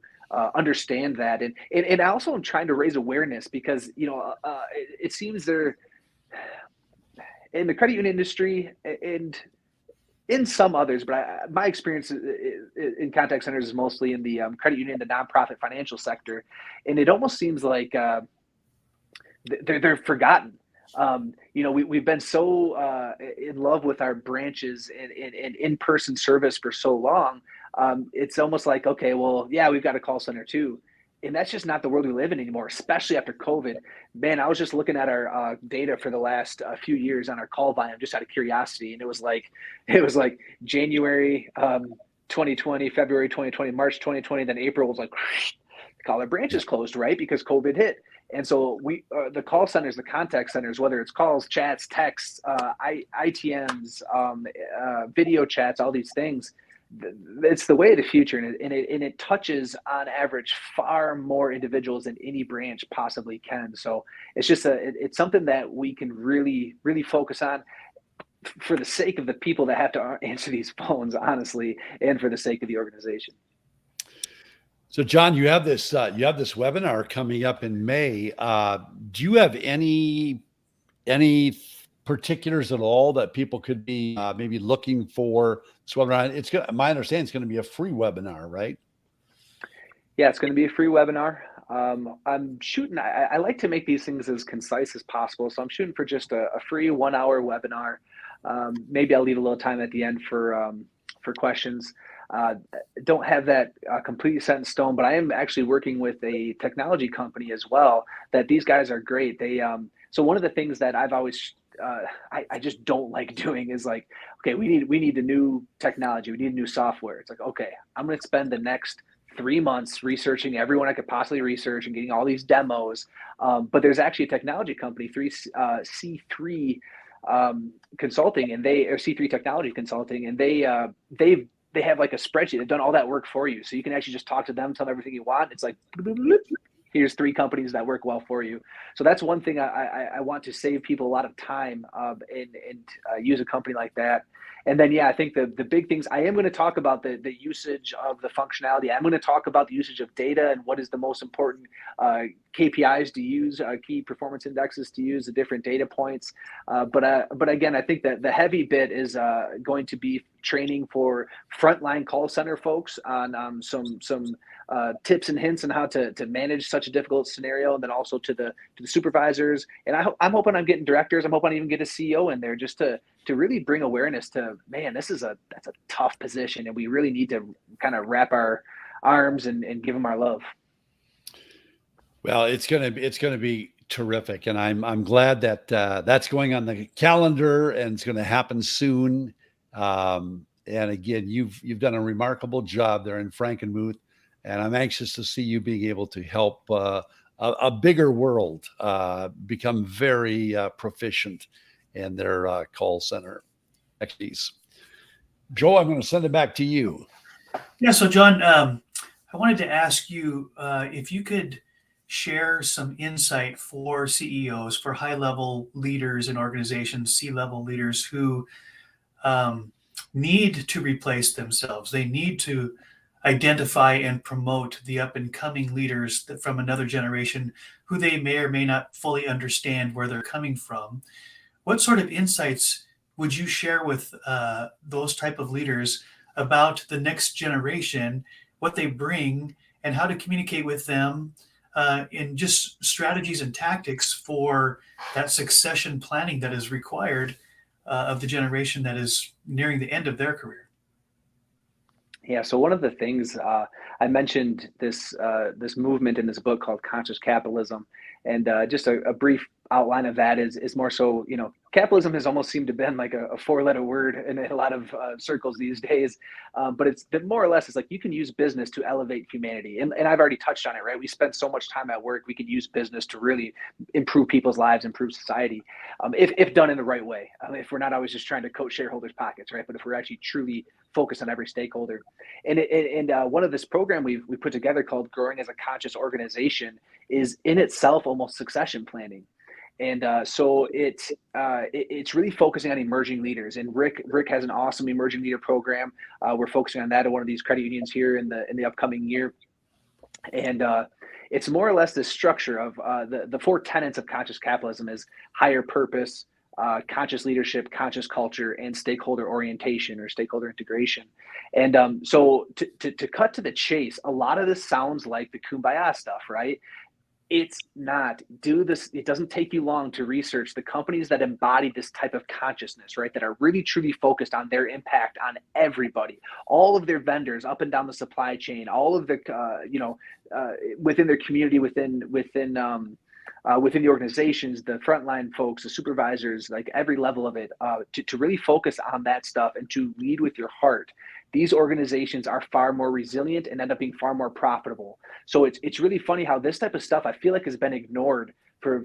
understand that, and I also am trying to raise awareness, because it seems there in the credit union industry and in some others, but my experience in contact centers is mostly in the credit union, the nonprofit financial sector, and it almost seems like they're forgotten. We've been so in love with our branches and in-person service for so long. It's almost like, okay, well, yeah, we've got a call center too. And that's just not the world we live in anymore, especially after COVID. Man, I was just looking at our data for the last few years on our call volume, just out of curiosity. And it was like January 2020, February 2020, March 2020, then April was like, all our branches closed, right? Because COVID hit. And so the call centers, the contact centers, whether it's calls, chats, texts, ITMs, video chats, all these things, it's the way of the future, and it touches on average far more individuals than any branch possibly can. So it's just it's something that we can really, really focus on for the sake of the people that have to answer these phones, honestly, and for the sake of the organization. So, John, you have this webinar coming up in May. Do you have any particulars at all that people could be maybe looking for this webinar? My understanding it's going to be a free webinar, right? Yeah, it's going to be a free webinar. I'm shooting. I like to make these things as concise as possible, so I'm shooting for just a free 1-hour webinar. Maybe I'll leave a little time at the end for questions. Don't have that completely set in stone, but I am actually working with a technology company as well. That these guys are great. They so one of the things that I've always I just don't like doing is like, okay, we need a new technology, we need a new software. It's like, okay, I'm going to spend the next 3 months researching everyone I could possibly research and getting all these demos. But there's actually a technology company, C3 Consulting, and they are C3 Technology Consulting, and they have like a spreadsheet. They've done all that work for you, so you can actually just talk to them, tell them everything you want. It's like here's 3 companies that work well for you. So that's one thing I want to save people a lot of time, and use a company like that. And then, yeah, I think the big things, I am going to talk about the usage of the functionality. I'm going to talk about the usage of data and what is the most important KPIs to use, key performance indexes to use, the different data points. But again, I think that the heavy bit is going to be training for frontline call center folks on some tips and hints on how to manage such a difficult scenario, and then also to the supervisors. And I'm hoping I'm getting directors. I'm hoping I even get a CEO in there just to really bring awareness to, man, that's a tough position, and we really need to kind of wrap our arms and give them our love. Well, it's gonna be terrific, and I'm glad that that's going on the calendar and it's going to happen soon. And again, you've done a remarkable job there in Frankenmuth, and I'm anxious to see you being able to help a bigger world become very proficient in their call center expertise. Joe, I'm going to send it back to you. Yeah. So, John, I wanted to ask you if you could share some insight for CEOs, for high-level leaders in organizations, C-level leaders who need to replace themselves. They need to identify and promote the up-and-coming leaders from another generation who they may or may not fully understand where they're coming from. What sort of insights would you share with those type of leaders about the next generation, what they bring, and how to communicate with them in just strategies and tactics for that succession planning that is required of the generation that is nearing the end of their career? Yeah, so one of the things I mentioned this movement in this book called Conscious Capitalism, and just a brief outline of that is more so, capitalism has almost seemed to been like a 4-letter word in a lot of circles these days, but it's been more or less, it's like you can use business to elevate humanity, and I've already touched on it, right? We spend so much time at work, we could use business to really improve people's lives, improve society, if done in the right way. If we're not always just trying to coat shareholders' pockets, right? But if we're actually truly focused on every stakeholder. And one of this program we put together called Growing as a Conscious Organization is in itself almost succession planning. And so it's really focusing on emerging leaders. And Rick has an awesome emerging leader program. We're focusing on that at one of these credit unions here in the upcoming year. And it's more or less this structure of the 4 tenets of conscious capitalism is higher purpose, conscious leadership, conscious culture, and stakeholder orientation or stakeholder integration. And so to cut to the chase, a lot of this sounds like the kumbaya stuff, right? It's not. Do this. It doesn't take you long to research the companies that embody this type of consciousness, right? That are really truly focused on their impact on everybody, all of their vendors up and down the supply chain, all of the, within their community, within the organizations, the frontline folks, the supervisors, like every level of it, to really focus on that stuff and to lead with your heart. These organizations are far more resilient and end up being far more profitable. So it's really funny how this type of stuff I feel like has been ignored for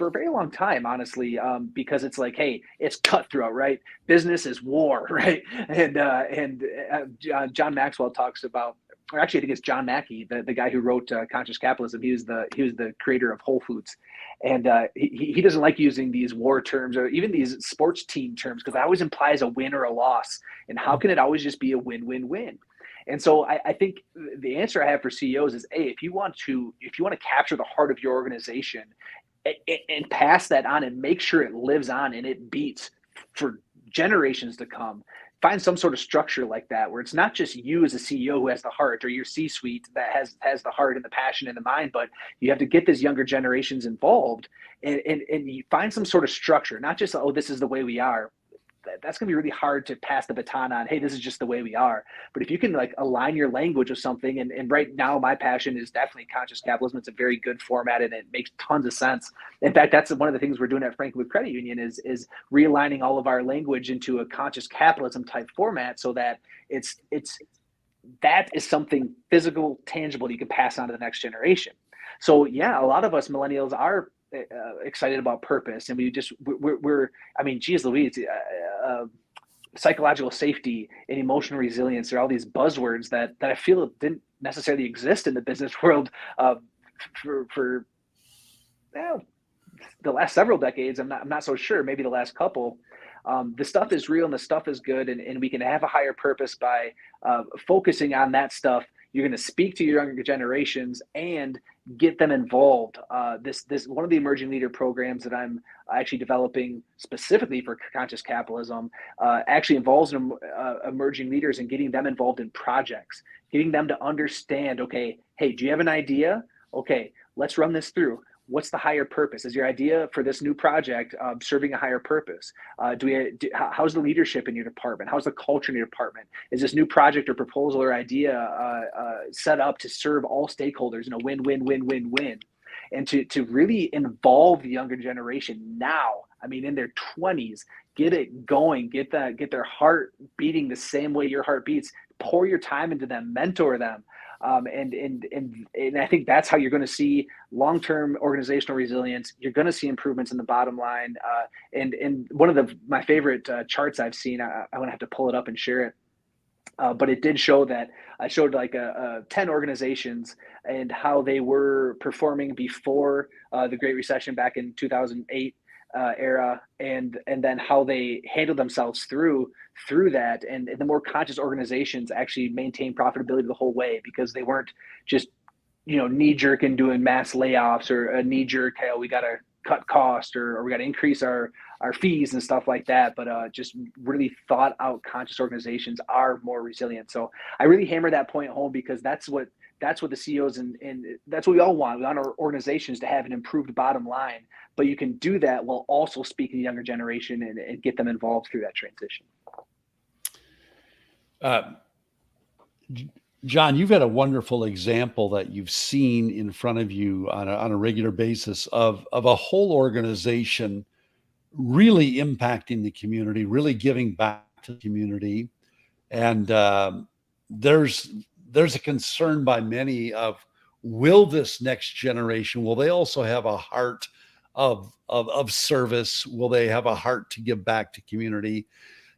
a very long time, honestly, because it's like, hey, it's cutthroat, right? Business is war, right? And John Maxwell talks about, or actually I think it's John Mackey, the guy who wrote Conscious Capitalism. He was the creator of Whole Foods. And he doesn't like using these war terms or even these sports team terms because that always implies a win or a loss. And how can it always just be a win-win-win? And so I think the answer I have for CEOs is, hey, if you want to capture the heart of your organization and pass that on and make sure it lives on and it beats for generations to come, find some sort of structure like that where it's not just you as a CEO who has the heart or your C-suite that has the heart and the passion and the mind, but you have to get these younger generations involved and you find some sort of structure, not just, oh, this is the way we are. That's going to be really hard to pass the baton on. Hey, this is just the way we are. But if you can like align your language with something, and right now my passion is definitely conscious capitalism. It's a very good format and it makes tons of sense. In fact, that's one of the things we're doing at Frankenmuth Credit Union is realigning all of our language into a conscious capitalism type format so that that is something physical, tangible that you can pass on to the next generation. So yeah, a lot of us millennials are excited about purpose, and we're I mean, geez Louise, psychological safety and emotional resilience are all these buzzwords that I feel didn't necessarily exist in the business world for well, the last several decades. I'm not so sure. Maybe the last couple. The stuff is real and the stuff is good, and we can have a higher purpose by focusing on that stuff. You're going to speak to your younger generations and get them involved. This one of the emerging leader programs that I'm actually developing specifically for conscious capitalism actually involves emerging leaders and getting them involved in projects, getting them to understand. Okay, hey, do you have an idea? Okay, let's run this through. What's the higher purpose? Is your idea for this new project serving a higher purpose? How's the leadership in your department? How's the culture in your department? Is this new project or proposal or idea set up to serve all stakeholders in a win-win-win-win-win? And to really involve the younger generation now, I mean, in their 20s, get it going, get their heart beating the same way your heart beats. Pour your time into them, mentor them. And I think that's how you're going to see long-term organizational resilience. You're going to see improvements in the bottom line. And one of my favorite charts I've seen, I'm going to have to pull it up and share it. But it did show that I showed like 10 organizations and how they were performing before the Great Recession back in 2008 era, and then how they handled themselves through that. And the more conscious organizations actually maintain profitability the whole way, because they weren't just knee jerk and doing mass layoffs, or a knee jerk, hey, we got to cut cost, or we got to increase our fees and stuff like that. But just really thought out conscious organizations are more resilient. So I really hammer that point home, because that's what the CEOs and that's what we all want. We want our organizations to have an improved bottom line, but you can do that while also speaking to the younger generation and get them involved through that transition. Jon, you've got a wonderful example that you've seen in front of you on a regular basis of a whole organization really impacting the community, really giving back to the community. And there's a concern by many of, will this next generation, will they also have a heart of service? Will they have a heart to give back to community?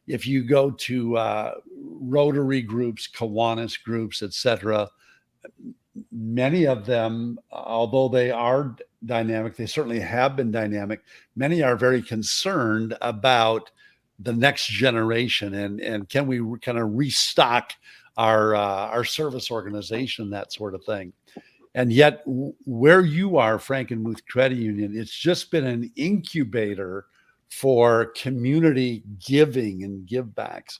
If you go to Rotary groups, Kiwanis groups, etc., many of them, although they are dynamic, they certainly have been dynamic, many are very concerned about the next generation, and can we kind of restock our service organization, that sort of thing. And yet where you are, Frankenmuth Credit Union, it's just been an incubator for community giving and givebacks.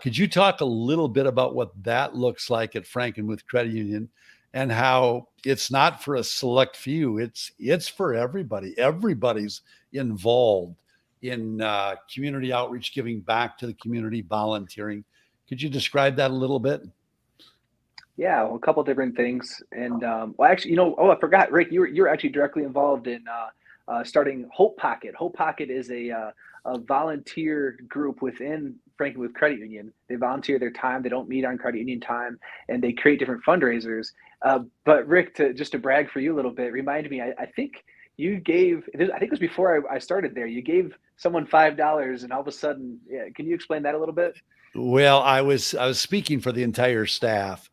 Could you talk a little bit about what that looks like at Frankenmuth Credit Union, and how it's not for a select few, it's for everybody. Everybody's involved in community outreach, giving back to the community, volunteering. Could you describe that a little bit? Yeah, well, a couple of different things. And well, actually, I forgot, Rick, you're actually directly involved in starting Hope Pocket. Hope Pocket is a volunteer group within Frankenmuth Credit Union. They volunteer their time. They don't meet on credit union time, and they create different fundraisers. But Rick, just to brag for you a little bit, reminded me, I think you gave, I think it was before I started there, you gave someone $5, and all of a sudden, yeah, can you explain that a little bit? Well, I was speaking for the entire staff,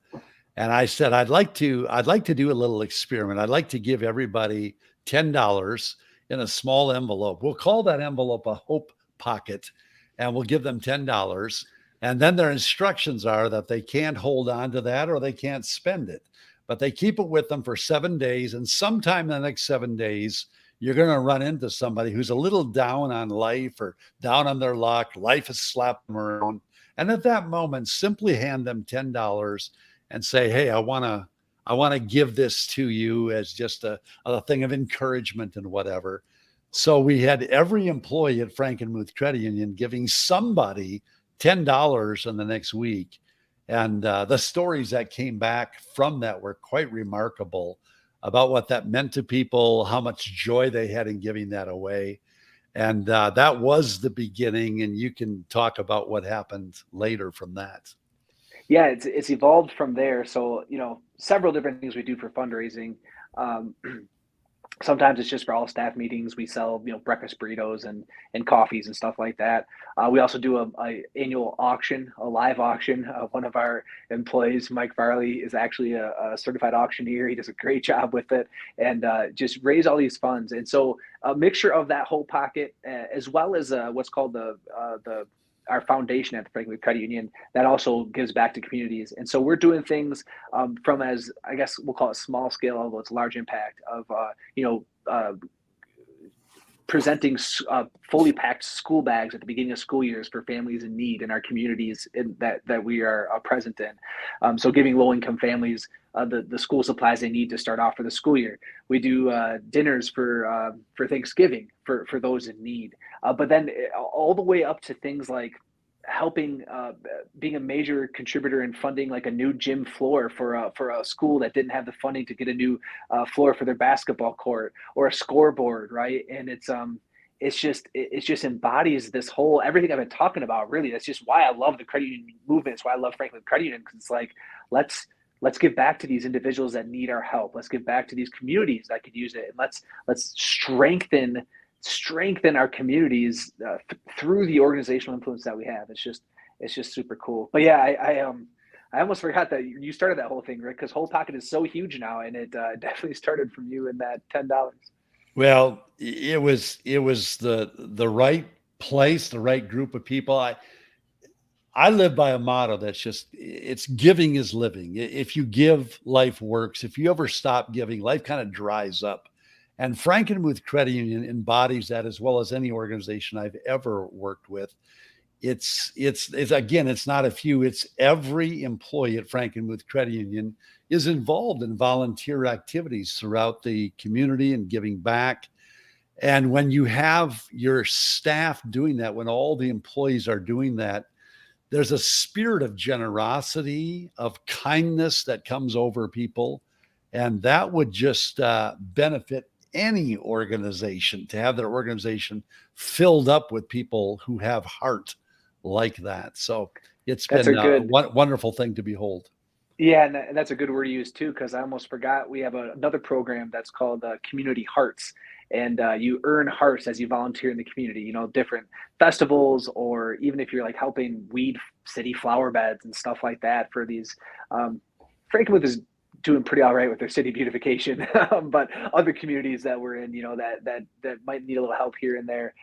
and I said, I'd like to do a little experiment. I'd like to give everybody $10 in a small envelope. We'll call that envelope a Hope Pocket, and we'll give them $10. And then their instructions are that they can't hold on to that, or they can't spend it, but they keep it with them for 7 days. And sometime in the next 7 days, you're going to run into somebody who's a little down on life or down on their luck. Life has slapped them around. And at that moment, simply hand them $10 and say, hey, I want to give this to you as just a thing of encouragement and whatever. So we had every employee at Frankenmuth Credit Union giving somebody $10 in the next week. And the stories that came back from that were quite remarkable about what that meant to people, how much joy they had in giving that away. And that was the beginning. And you can talk about what happened later from that. Yeah, it's evolved from there. So, several different things we do for fundraising. Sometimes it's just for all staff meetings. We sell, breakfast burritos and coffees and stuff like that. We also do a annual auction, a live auction. One of our employees, Mike Farley, is actually a certified auctioneer. He does a great job with it, and just raise all these funds. And so a mixture of that whole pocket, as well as what's called the our foundation at the Franklin Credit Union, that also gives back to communities. And so we're doing things from, as I guess we'll call it, small scale, although it's large impact of presenting fully packed school bags at the beginning of school years for families in need in our communities that we are present in. So giving low income families the school supplies they need to start off for the school year. We do dinners for Thanksgiving for those in need. But then all the way up to things like helping, being a major contributor in funding like a new gym floor for a school that didn't have the funding to get a new floor for their basketball court, or a scoreboard, right? And it just embodies this whole, everything I've been talking about. Really, that's just why I love the credit union movement. It's why I love Franklin Credit Union, because it's like, let's give back to these individuals that need our help. Let's give back to these communities that could use it, and let's strengthen our communities through the organizational influence that we have. It's just super cool. But yeah, I almost forgot that you started that whole thing, Rick, because Whole Pocket is so huge now, and it definitely started from you in that $10. Well, it was the right place, the right group of people. I live by a motto that's just, it's giving is living. If you give, life works. If you ever stop giving, life kind of dries up. And Frankenmuth Credit Union embodies that, as well as any organization I've ever worked with. It's again, it's not a few, it's every employee at Frankenmuth Credit Union is involved in volunteer activities throughout the community and giving back. And when you have your staff doing that, when all the employees are doing that, there's a spirit of generosity, of kindness that comes over people. And that would just benefit any organization, to have their organization filled up with people who have heart like that. So it's been a wonderful thing to behold. Yeah, and that's a good word to use too, because I almost forgot we have another program that's called Community Hearts, and you earn hearts as you volunteer in the community. Different festivals, or even if you're like helping weed city flower beds and stuff like that for these. Frankenmuth is doing pretty all right with their city beautification, but other communities that we're in, that might need a little help here and there.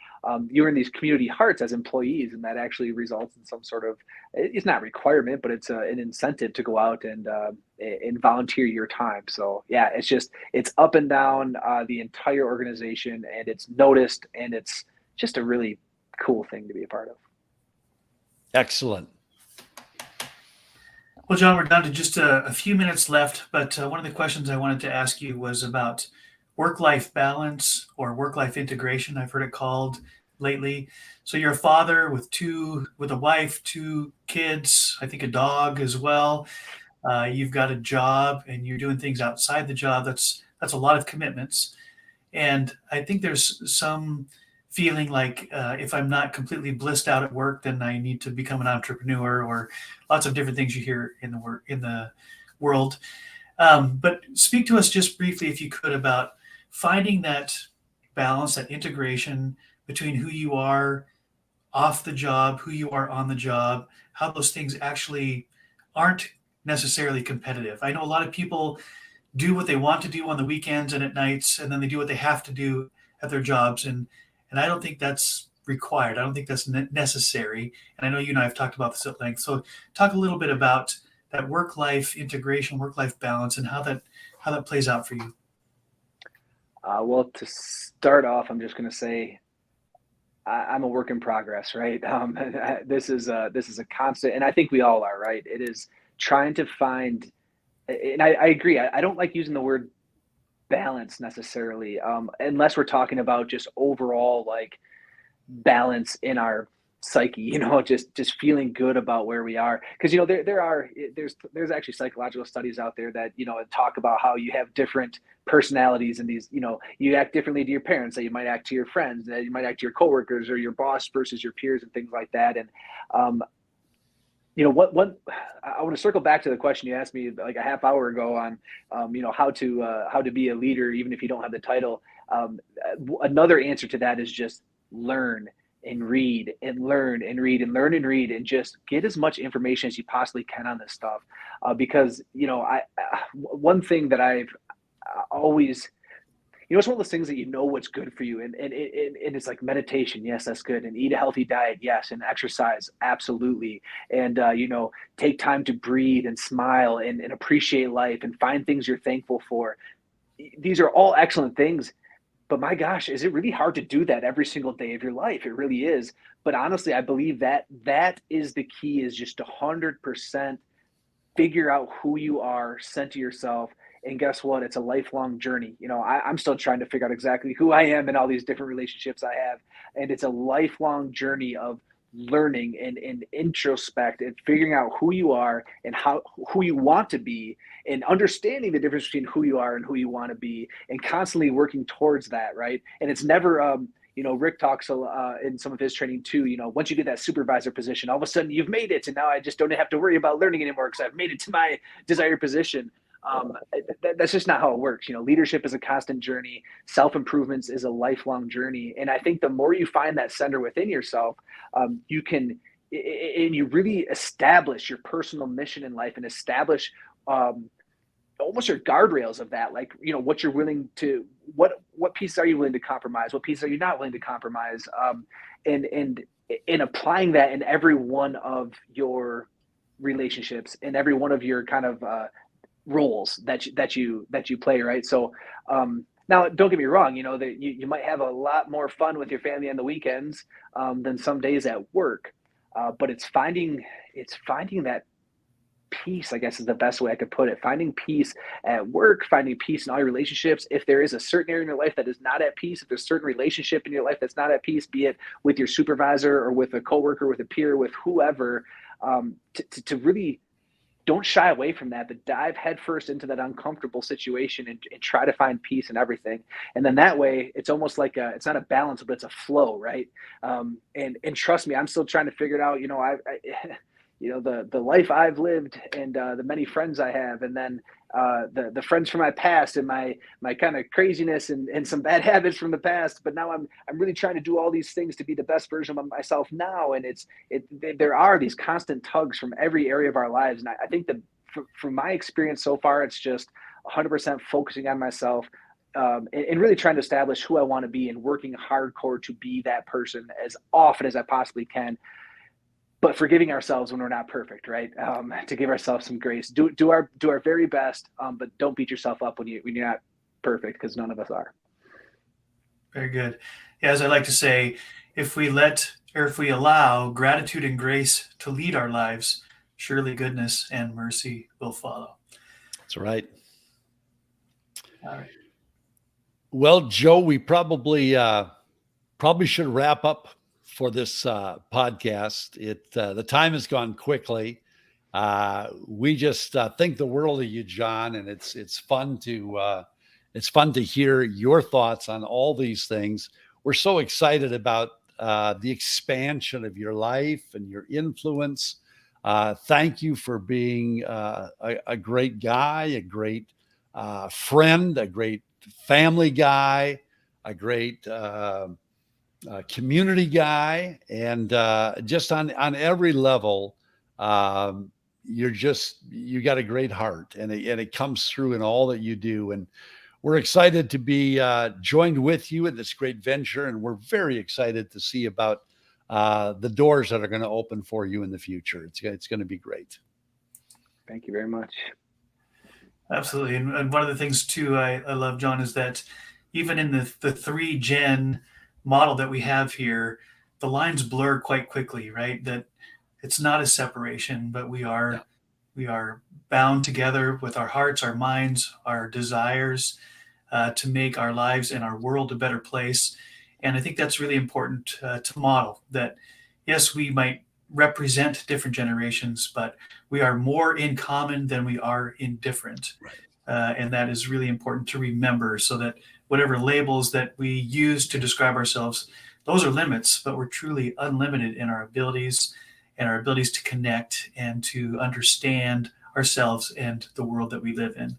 You earn these community hearts as employees, and that actually results in some sort of, it's not requirement, but it's an incentive to go out and volunteer your time. So yeah, it's up and down the entire organization, and it's noticed, and it's just a really cool thing to be a part of. Excellent. Well, Jon, we're down to just a few minutes left, but one of the questions I wanted to ask you was about work-life balance, or work-life integration, I've heard it called lately. So you're a father with a wife, 2 kids, I think a dog as well. You've got a job, and you're doing things outside the job. That's a lot of commitments. And I think there's some feeling like if I'm not completely blissed out at work, then I need to become an entrepreneur, or lots of different things you hear in the world. But speak to us just briefly, if you could, about finding that balance, that integration between who you are off the job, who you are on the job, how those things actually aren't necessarily competitive. I know a lot of people do what they want to do on the weekends and at nights, and then they do what they have to do at their jobs. And I don't think that's required. I don't think that's necessary. And I know you and I have talked about this at length. So talk a little bit about that work-life integration, work-life balance, and how that plays out for you. Well, to start off, I'm just going to say I'm a work in progress, right? This is a constant, and I think we all are, right? It is trying to find, and I agree. I don't like using the word balance necessarily, unless we're talking about just overall like balance in our psyche, just feeling good about where we are. Because there's actually psychological studies out there that talk about how you have different personalities, and these you act differently to your parents that you might act to your friends, that you might act to your coworkers or your boss versus your peers and things like that. And what I want to circle back to the question you asked me like a half hour ago on, how to be a leader, even if you don't have the title. Another answer to that is just learn and read and learn and read and learn and read and just get as much information as you possibly can on this stuff. Because, one thing that I've always, it's one of those things that what's good for you. And it's like meditation. Yes, that's good. And eat a healthy diet. Yes. And exercise. Absolutely. And, take time to breathe and smile and appreciate life and find things you're thankful for. These are all excellent things. But my gosh, is it really hard to do that every single day of your life? It really is. But honestly, I believe that is the key, is just 100% figure out who you are, center yourself. And guess what? It's a lifelong journey. I'm still trying to figure out exactly who I am in all these different relationships I have. And it's a lifelong journey of learning and introspect and figuring out who you are and who you want to be, and understanding the difference between who you are and who you want to be, and constantly working towards that. Right. And it's never, Rick talks in some of his training too, once you get that supervisor position, all of a sudden you've made it. And now I just don't have to worry about learning anymore because I've made it to my desired position. That's just not how it works. Leadership is a constant journey. Self-improvement is a lifelong journey. And I think the more you find that center within yourself, you can, and you really establish your personal mission in life and establish almost your guardrails of that, like, what you're willing to, what pieces are you willing to compromise? What pieces are you not willing to compromise? And in applying that in every one of your relationships, in every one of your kind of, roles that you play, right? So now, don't get me wrong, that you might have a lot more fun with your family on the weekends than some days at work, but it's finding that peace, I guess, is the best way I could put it. Finding peace at work, finding peace in all your relationships. If there is a certain area in your life that is not at peace, if there's a certain relationship in your life that's not at peace, be it with your supervisor or with a coworker, with a peer, with whoever, to really don't shy away from that, but dive headfirst into that uncomfortable situation and try to find peace in everything. And then that way, it's almost like it's not a balance, but it's a flow, right? And trust me, I'm still trying to figure it out. The life I've lived and the many friends I have, and then the friends from my past and my kind of craziness and some bad habits from the past. But now I'm really trying to do all these things to be the best version of myself now. And there are these constant tugs from every area of our lives. And I think that from my experience so far, it's just 100% focusing on myself and really trying to establish who I want to be and working hardcore to be that person as often as I possibly can. But forgiving ourselves when we're not perfect, right? To give ourselves some grace, do our very best, but don't beat yourself up when you're not perfect, because none of us are. Very good. Yeah, as I like to say, if we allow gratitude and grace to lead our lives, surely goodness and mercy will follow. That's right. All right. Well, Joe, we probably should wrap up for this podcast. The time has gone quickly. We just think the world of you, Jon, and it's fun to hear your thoughts on all these things. We're so excited about the expansion of your life and your influence. Thank you for being a great guy, a great friend, a great family guy, a great community guy, and just on every level, you got a great heart, and it comes through in all that you do. And we're excited to be joined with you in this great venture, and we're very excited to see about the doors that are going to open for you in the future. It's going to be great. Thank you very much. Absolutely. And one of the things too I love, Jon, is that even in the 3-gen model that we have here, the lines blur quite quickly, right? That it's not a separation, but we are bound together with our hearts, our minds, our desires to make our lives and our world a better place. And I think that's really important to model that. Yes, we might represent different generations, but we are more in common than we are in different. Right. And that is really important to remember, so that whatever labels that we use to describe ourselves, those are limits, but we're truly unlimited in our abilities and our abilities to connect and to understand ourselves and the world that we live in.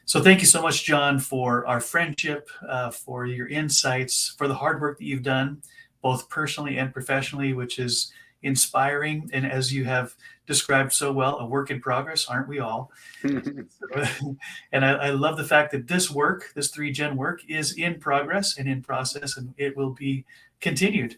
So thank you so much, Jon, for our friendship, for your insights, for the hard work that you've done, both personally and professionally, which is inspiring. And as you have described so well, a work in progress, aren't we all? And I love the fact that this work, this 3Gen work, is in progress and in process, and it will be continued.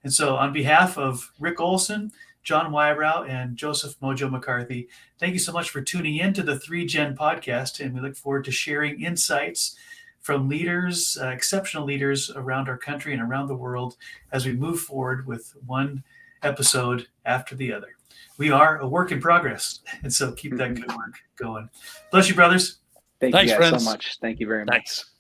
And so on behalf of Rick Olson, Jon Weirauch, and Joseph Mojo McCarthy, thank you so much for tuning in to the 3Gen podcast, and we look forward to sharing insights from leaders, exceptional leaders around our country and around the world as we move forward with one episode after the other. We are a work in progress, and so keep that good work going. Bless you, brothers. Thank Thanks, you guys friends. so much. Thank you very much. Thanks.